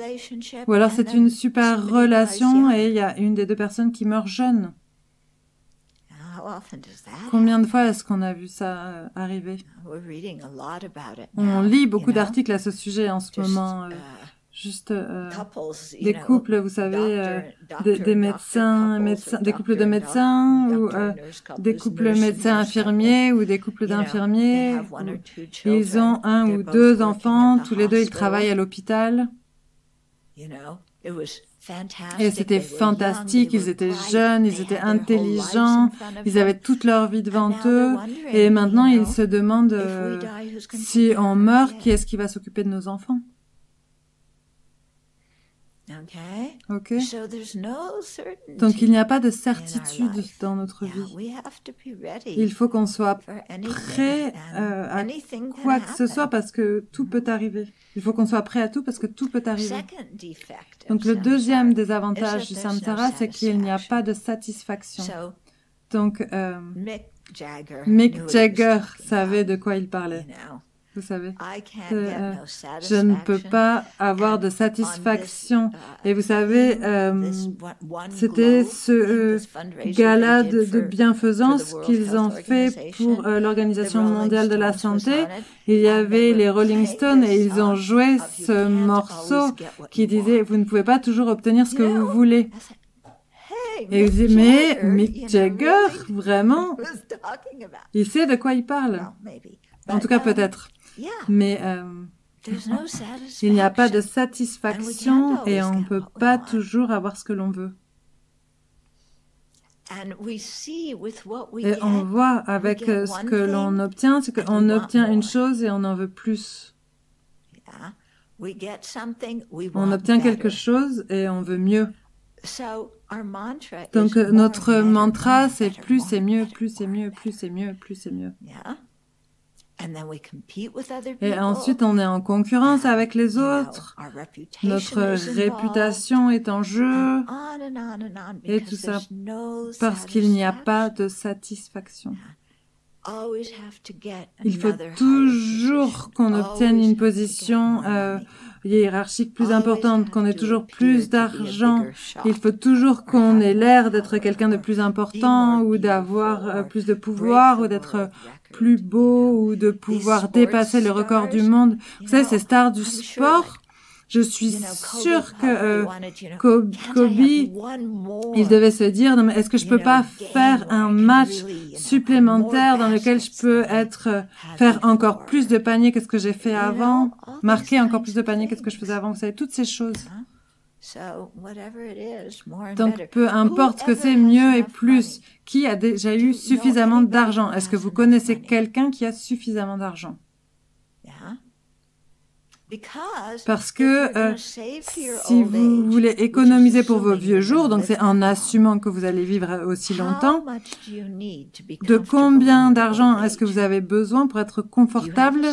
Speaker 2: Ou alors c'est une super relation et il y a une des deux personnes qui meurt jeune. Combien de fois est-ce qu'on a vu ça arriver? On lit beaucoup d'articles à ce sujet en ce moment. Juste des couples, vous savez, des médecins, des couples de médecins ou des couples médecins-infirmiers ou des couples d'infirmiers. Ils ont 1 ou 2 enfants, tous les deux ils travaillent à l'hôpital. Et c'était fantastique, ils étaient jeunes, ils étaient intelligents, ils avaient toute leur vie devant eux. Et maintenant ils se demandent si on meurt, qui est-ce qui va s'occuper de nos enfants? Ok. Donc il n'y a pas de certitude dans notre vie. Il faut qu'on soit prêt à quoi que ce soit parce que tout peut arriver. Il faut qu'on soit prêt à tout parce que tout peut arriver. Donc le deuxième désavantage du samsara, c'est qu'il n'y a pas de satisfaction. Donc Mick Jagger savait de quoi il parlait. Vous savez, je ne peux pas avoir de satisfaction. Et vous savez, c'était ce gala de bienfaisance qu'ils ont fait pour l'Organisation mondiale de la santé. Il y avait les Rolling Stones et ils ont joué ce morceau qui disait « Vous ne pouvez pas toujours obtenir ce que vous voulez ». Et vous dites, mais Mick Jagger, vraiment, il sait de quoi il parle. En tout cas, peut-être. Mais il n'y a pas de satisfaction et on ne peut pas toujours avoir ce que l'on veut. Et on voit avec ce que l'on obtient, c'est qu'on obtient une chose et on en veut plus. On obtient quelque chose et on veut mieux. Donc notre mantra, c'est plus c'est mieux, plus c'est mieux, plus c'est mieux, plus c'est mieux. Et ensuite, on est en concurrence avec les autres. Notre réputation est en jeu. Et tout ça parce qu'il n'y a pas de satisfaction. Il faut toujours qu'on obtienne une position hiérarchique plus importante, qu'on ait toujours plus d'argent. Il faut toujours qu'on ait l'air d'être quelqu'un de plus important ou d'avoir plus de pouvoir ou d'être plus beau ou de pouvoir dépasser le record du monde. Vous savez, ces stars du sport, Je suis sûre que Kobe, il devait se dire, non, mais est-ce que je peux pas faire un match supplémentaire dans lequel je peux faire encore plus de paniers que ce que j'ai fait avant, marquer encore plus de paniers que ce que je faisais avant. Vous savez, toutes ces choses. Donc, peu importe ce que c'est, mieux et plus. Qui a déjà eu suffisamment d'argent? Est-ce que vous connaissez quelqu'un qui a suffisamment d'argent? Parce que si vous voulez économiser pour vos vieux jours, donc c'est en assumant que vous allez vivre aussi longtemps, de combien d'argent est-ce que vous avez besoin pour être confortable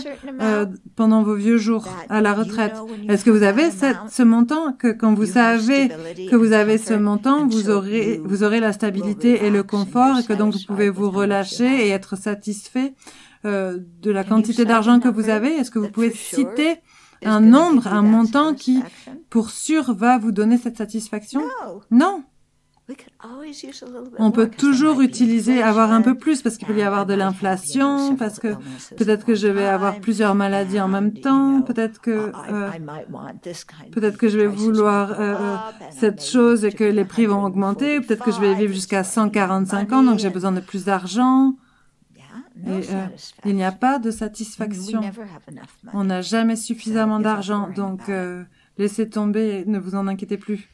Speaker 2: pendant vos vieux jours à la retraite? Est-ce que vous avez ce montant que quand vous savez que vous avez ce montant, vous aurez la stabilité et le confort et que donc vous pouvez vous relâcher et être satisfait de la quantité d'argent que vous avez? Est-ce que vous pouvez citer un nombre, un montant qui, pour sûr, va vous donner cette satisfaction? Non. On peut toujours avoir un peu plus parce qu'il peut y avoir de l'inflation, parce que peut-être que je vais avoir plusieurs maladies en même temps, peut-être que je vais vouloir cette chose et que les prix vont augmenter, peut-être que je vais vivre jusqu'à 145 ans, donc j'ai besoin de plus d'argent. Et il n'y a pas de satisfaction. On n'a jamais suffisamment d'argent, donc laissez tomber, ne vous en inquiétez plus.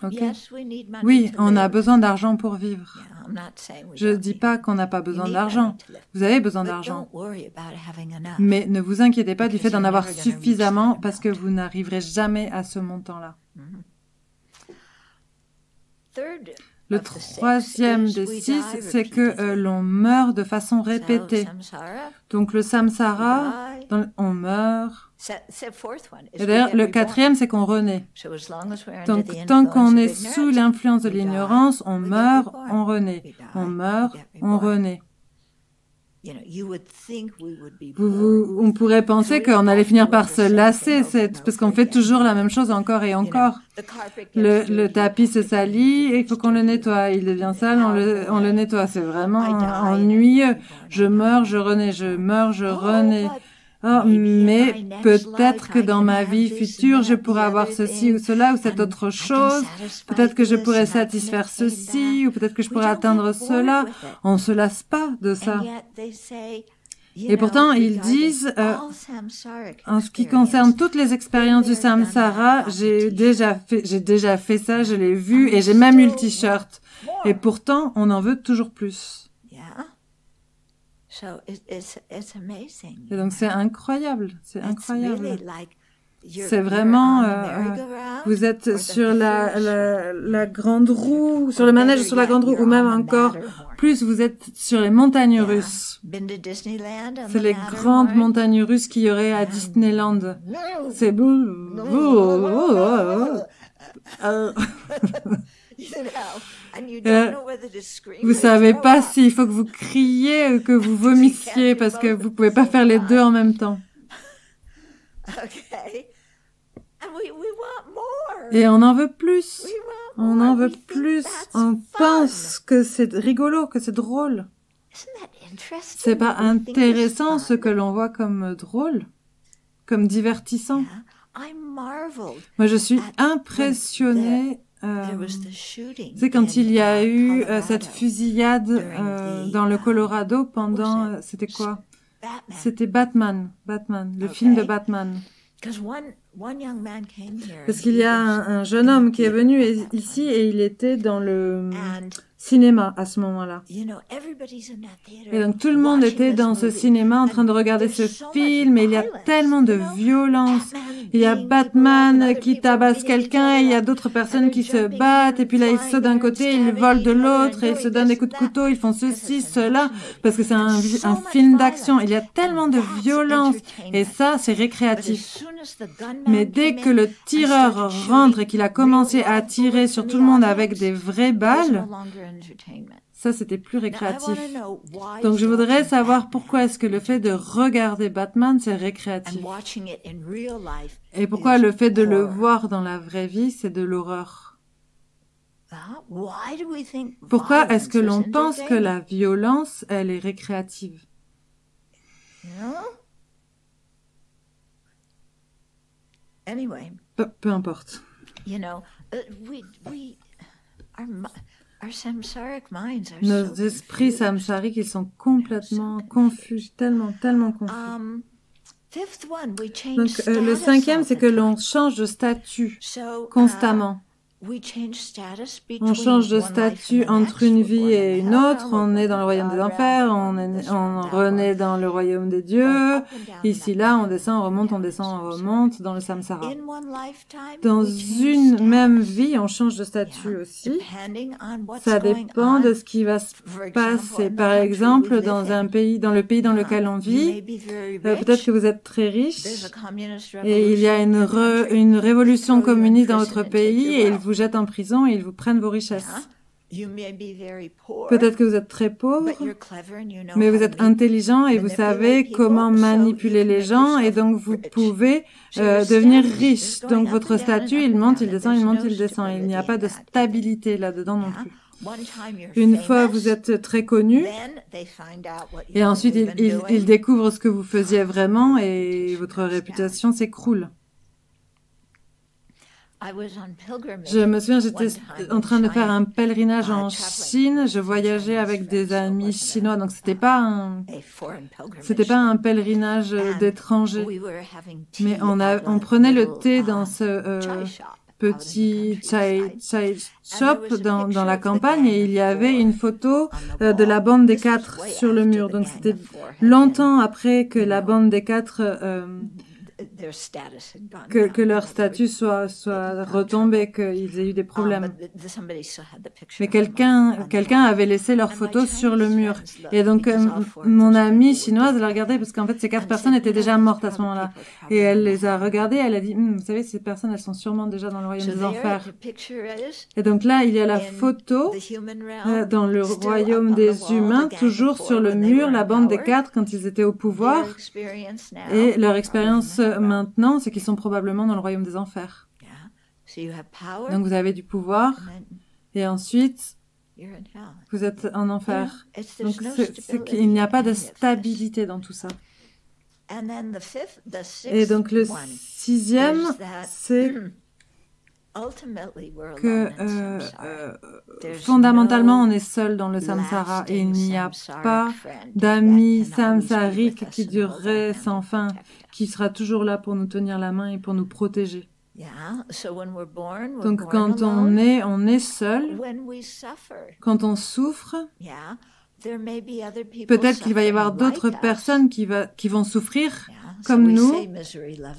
Speaker 2: Okay. Oui, on a besoin d'argent pour vivre. Je ne dis pas qu'on n'a pas besoin d'argent. Vous avez besoin d'argent. Mais ne vous inquiétez pas du fait d'en avoir suffisamment parce que vous n'arriverez jamais à ce montant-là. Le troisième des 6, c'est que l'on meurt de façon répétée. Donc le samsara, on meurt. Et d'ailleurs, le quatrième, c'est qu'on renaît. Donc tant qu'on est sous l'influence de l'ignorance, on meurt, on renaît. On meurt, on renaît. On pourrait penser qu'on allait finir par se lasser, parce qu'on fait toujours la même chose encore et encore. Le tapis se salit et il faut qu'on le nettoie. Il devient sale, on le nettoie. C'est vraiment ennuyeux. Je meurs, je renais, je meurs, je renais. Oh, mais peut-être que dans ma vie future, je pourrais avoir ceci ou cela ou cette autre chose. Peut-être que je pourrais satisfaire ceci ou peut-être que je pourrais atteindre cela. On se lasse pas de ça. Et pourtant, ils disent, en ce qui concerne toutes les expériences du samsara, j'ai déjà fait ça, je l'ai vu et j'ai même eu le t-shirt. Et pourtant, on en veut toujours plus. Et donc c'est incroyable, c'est incroyable. C'est vraiment, vous êtes sur la grande roue, sur le manège sur la grande roue, ou même encore plus, vous êtes sur les montagnes russes. C'est les grandes montagnes russes qu'il y aurait à Disneyland. C'est vous savez pas s'il faut que vous criez ou que vous vomissiez parce que vous pouvez pas faire les deux en même temps. Et on en veut plus. On en veut plus. On pense que c'est rigolo, que c'est drôle. C'est pas intéressant ce que l'on voit comme drôle, comme divertissant. Moi, je suis impressionnée. C'est quand il y a eu cette fusillade dans le Colorado pendant... c'était quoi? C'était Batman, le film de Batman. Parce qu'il y a un jeune homme qui est venu ici et il était dans le cinéma à ce moment-là. Et donc tout le monde était dans ce cinéma en train de regarder ce film et il y a tellement de violence. Il y a Batman qui tabasse quelqu'un et il y a d'autres personnes qui se battent et puis là ils sautent d'un côté, ils volent de l'autre et ils se donnent des coups de couteau, ils font ceci, cela parce que c'est un film d'action. Il y a tellement de violence et ça c'est récréatif. Mais dès que le tireur rentre et qu'il a commencé à tirer sur tout le monde avec des vraies balles, ça, c'était plus récréatif. Donc, je voudrais savoir pourquoi est-ce que le fait de regarder Batman, c'est récréatif. Et pourquoi le fait de le voir dans la vraie vie, c'est de l'horreur. Pourquoi est-ce que l'on pense que la violence, elle est récréative? Peu importe. Nos esprits samsariques, ils sont complètement confus, tellement confus. Donc, le cinquième, c'est que l'on change de statut constamment. On change de statut entre une vie et une autre. On est dans le royaume des enfers, on renaît dans le royaume des dieux. Ici, là, on descend, on remonte dans le samsara. Dans une même vie, on change de statut aussi. Ça dépend de ce qui va se passer. Par exemple, dans le pays dans lequel on vit, peut-être que vous êtes très riche et il y a une révolution communiste dans votre pays et il vous jette en prison et ils vous prennent vos richesses. Peut-être que vous êtes très pauvre, mais vous êtes intelligent et vous savez comment manipuler les gens et donc vous pouvez devenir riche. Donc votre statut, il monte, il descend, il monte, il descend. Il n'y a pas de stabilité là-dedans non plus. Une fois vous êtes très connu, et ensuite ils découvrent ce que vous faisiez vraiment et votre réputation s'écroule. Je me souviens, j'étais en train de faire un pèlerinage en Chine. Je voyageais avec des amis chinois, donc c'était pas un pèlerinage d'étrangers. Mais on prenait le thé dans ce petit chai shop dans la campagne et il y avait une photo de la bande des quatre sur le mur. Donc c'était longtemps après que la bande des quatre que leur statut soit retombé, qu'ils aient eu des problèmes. Mais quelqu'un avait laissé leurs photos sur le mur. Et donc, mon amie chinoise, elle a regardé, parce qu'en fait, ces 4 personnes étaient déjà mortes à ce moment-là. Et elle les a regardées, elle a dit, vous savez, ces personnes, elles sont sûrement déjà dans le royaume des enfers. Et donc là, il y a la photo dans le royaume des humains, toujours sur le mur, la bande des 4 quand ils étaient au pouvoir. Et leur expérience maintenant, c'est qu'ils sont probablement dans le royaume des enfers. Donc vous avez du pouvoir et ensuite vous êtes en enfer. Donc c'est qu'il n'y a pas de stabilité dans tout ça. Et donc le 6e, c'est que fondamentalement on est seul dans le samsara et il n'y a pas d'amis samsarique qui durerait sans fin, qui sera toujours là pour nous tenir la main et pour nous protéger. Donc quand on est seul, quand on souffre, peut-être qu'il va y avoir d'autres personnes qui vont souffrir comme nous.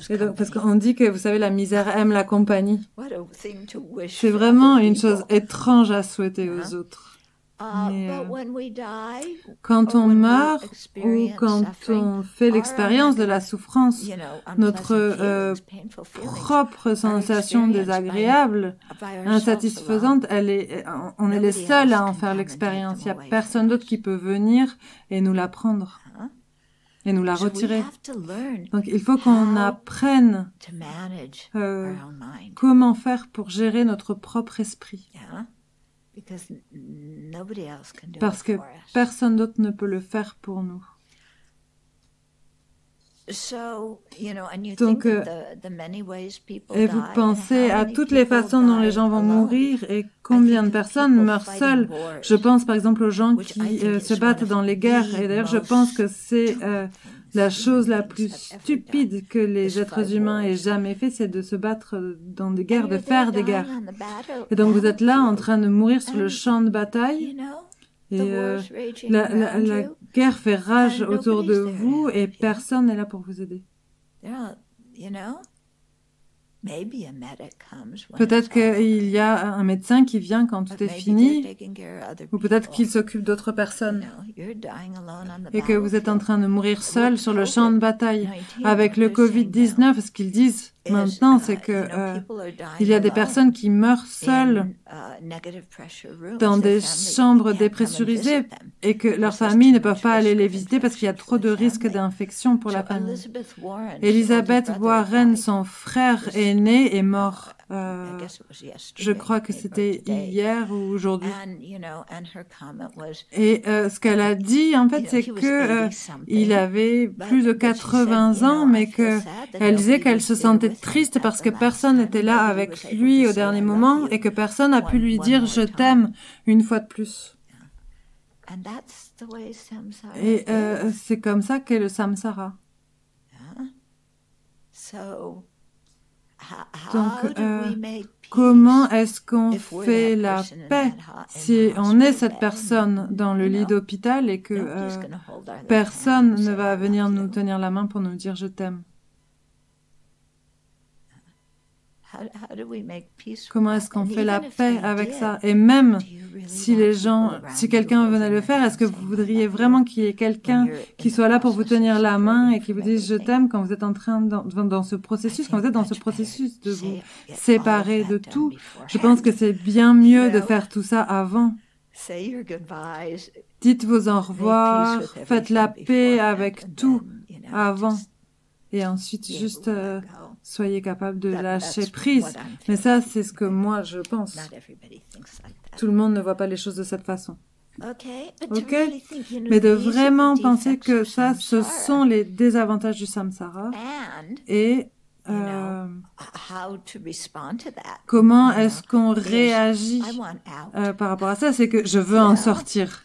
Speaker 2: Et donc, parce qu'on dit que, vous savez, la misère aime la compagnie. C'est vraiment une chose étrange à souhaiter aux autres. Mais, quand on meurt ou quand on fait l'expérience de la souffrance, notre propre sensation désagréable, insatisfaisante, on est les seuls à en faire l'expérience. Il n'y a personne d'autre qui peut venir et nous la prendre et nous la retirer. Donc il faut qu'on apprenne comment faire pour gérer notre propre esprit. Parce que personne d'autre ne peut le faire pour nous. Donc, et vous pensez à toutes les façons dont les gens vont mourir et combien de personnes meurent seules. Je pense par exemple aux gens qui se battent dans les guerres. Et d'ailleurs, je pense que c'est la chose la plus stupide que les êtres humains aient jamais fait, c'est de se battre dans des guerres, de faire des guerres. Et donc vous êtes là en train de mourir sur le champ de bataille. Et la guerre fait rage autour de vous et personne n'est là pour vous aider. Peut-être qu'il y a un médecin qui vient quand tout est fini, ou peut-être qu'il s'occupe d'autres personnes, et que vous êtes en train de mourir seul sur le champ de bataille. Avec le Covid-19, ce qu'ils disent maintenant, c'est que il y a des personnes qui meurent seules dans des chambres dépressurisées et que leurs familles ne peuvent pas aller les visiter parce qu'il y a trop de risques d'infection pour la famille. Elizabeth Warren, son frère aîné, est mort. Je crois que c'était hier ou aujourd'hui. Et ce qu'elle a dit, en fait, c'est que il avait plus de 80 ans, mais que elle disait qu'elle se sentait était triste parce que personne n'était là avec lui au dernier moment et que personne n'a pu lui dire « je t'aime » une fois de plus. Et c'est comme ça qu'est le samsara. Donc, comment est-ce qu'on fait la paix si on est cette personne dans le lit d'hôpital et que personne ne va venir nous tenir la main pour nous dire « je t'aime ». Comment est-ce qu'on fait la paix avec ça? Et même si si quelqu'un venait le faire, est-ce que vous voudriez vraiment qu'il y ait quelqu'un qui soit là pour vous tenir la main et qui vous dise je t'aime quand vous êtes en train dans ce processus, quand vous êtes dans ce processus de vous séparer de tout? Je pense que c'est bien mieux de faire tout ça avant. Dites vos au revoir, faites la paix avec tout avant. Et ensuite, juste soyez capable de lâcher prise. Mais ça, c'est ce que moi, je pense. Tout le monde ne voit pas les choses de cette façon. OK? Mais de vraiment penser que ça, ce sont les désavantages du samsara. Et comment est-ce qu'on réagit par rapport à ça? C'est que je veux en sortir.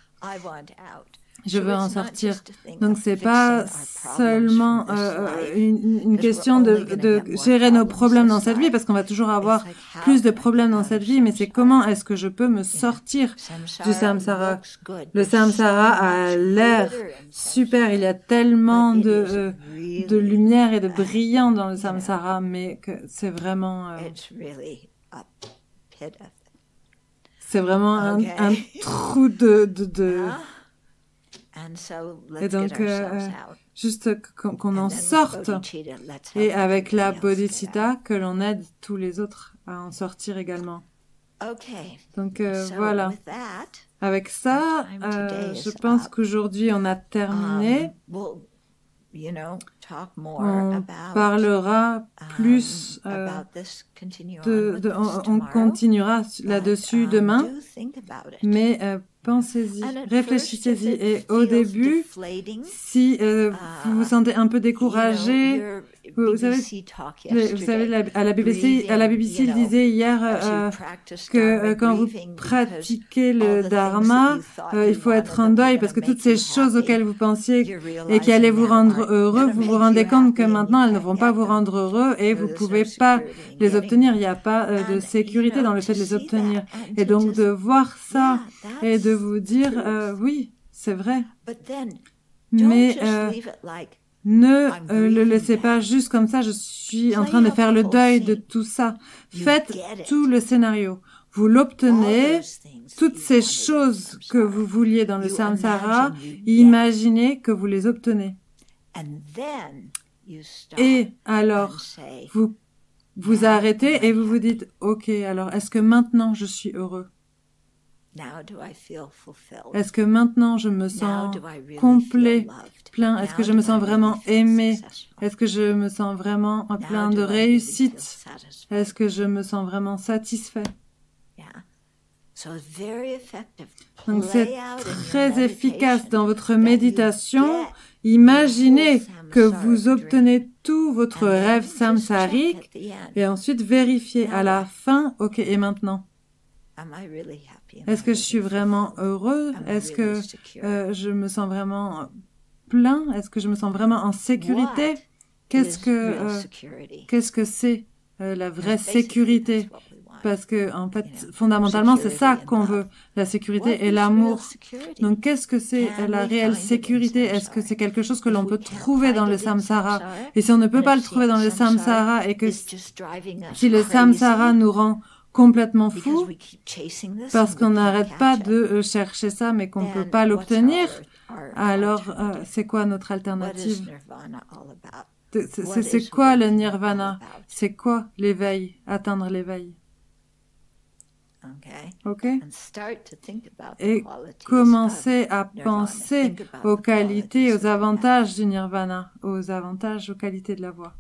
Speaker 2: Je veux en sortir. Donc, c'est pas seulement une question de gérer nos problèmes dans cette vie, parce qu'on va toujours avoir plus de problèmes dans cette vie, mais c'est comment est-ce que je peux me sortir du samsara. Le samsara a l'air super, il y a tellement de lumière et de brillant dans le samsara, mais que c'est vraiment... c'est vraiment un trou Et donc, juste qu'on en sorte, et avec la bodhicitta, que l'on aide tous les autres à en sortir également. Donc, voilà. Avec ça, je pense qu'aujourd'hui, on a terminé. On parlera plus, on continuera là-dessus demain, mais pensez-y, réfléchissez-y. Et au début, si vous vous sentez un peu découragé, vous savez, à la BBC, ils disaient hier que quand vous pratiquez le dharma, il faut être en deuil parce que toutes ces choses auxquelles vous pensiez et qui allaient vous rendre heureux, vous vous rendez compte que maintenant elles ne vont pas vous rendre heureux et vous pouvez pas les obtenir. Il n'y a pas de sécurité dans le fait de les obtenir. Et donc de voir ça et de vous dire oui, c'est vrai. Mais ne le laissez pas juste comme ça, je suis en train de faire le deuil de tout ça. Faites tout le scénario. Vous l'obtenez, toutes ces choses que vous vouliez dans le samsara, imaginez que vous les obtenez. Et alors, vous arrêtez et vous vous dites, OK, alors est-ce que maintenant je suis heureux? Est-ce que maintenant je me sens complet, plein? Est-ce que je me sens vraiment aimé? Est-ce que je me sens vraiment plein de réussite? Est-ce que je me sens vraiment satisfait? Donc c'est très efficace dans votre méditation. Imaginez que vous obtenez tout votre rêve samsarique et ensuite vérifiez à la fin, OK, et maintenant? Est-ce que je suis vraiment heureux? Est-ce que je me sens vraiment plein? Est-ce que je me sens vraiment en sécurité? Qu'est-ce que c'est la vraie sécurité? Parce que en fait, fondamentalement, c'est ça qu'on veut, la sécurité et l'amour. Donc, qu'est-ce que c'est la réelle sécurité? Est-ce que c'est quelque chose que l'on peut trouver dans le samsara? Et si on ne peut pas le trouver dans le samsara et que si le samsara nous rend complètement fou, parce qu'on n'arrête pas de chercher ça, mais qu'on ne peut pas l'obtenir, alors c'est quoi notre alternative? C'est quoi le nirvana? C'est quoi l'éveil? Atteindre l'éveil? OK? Et commencez à penser aux qualités, aux avantages du nirvana, aux avantages, aux qualités de la voie.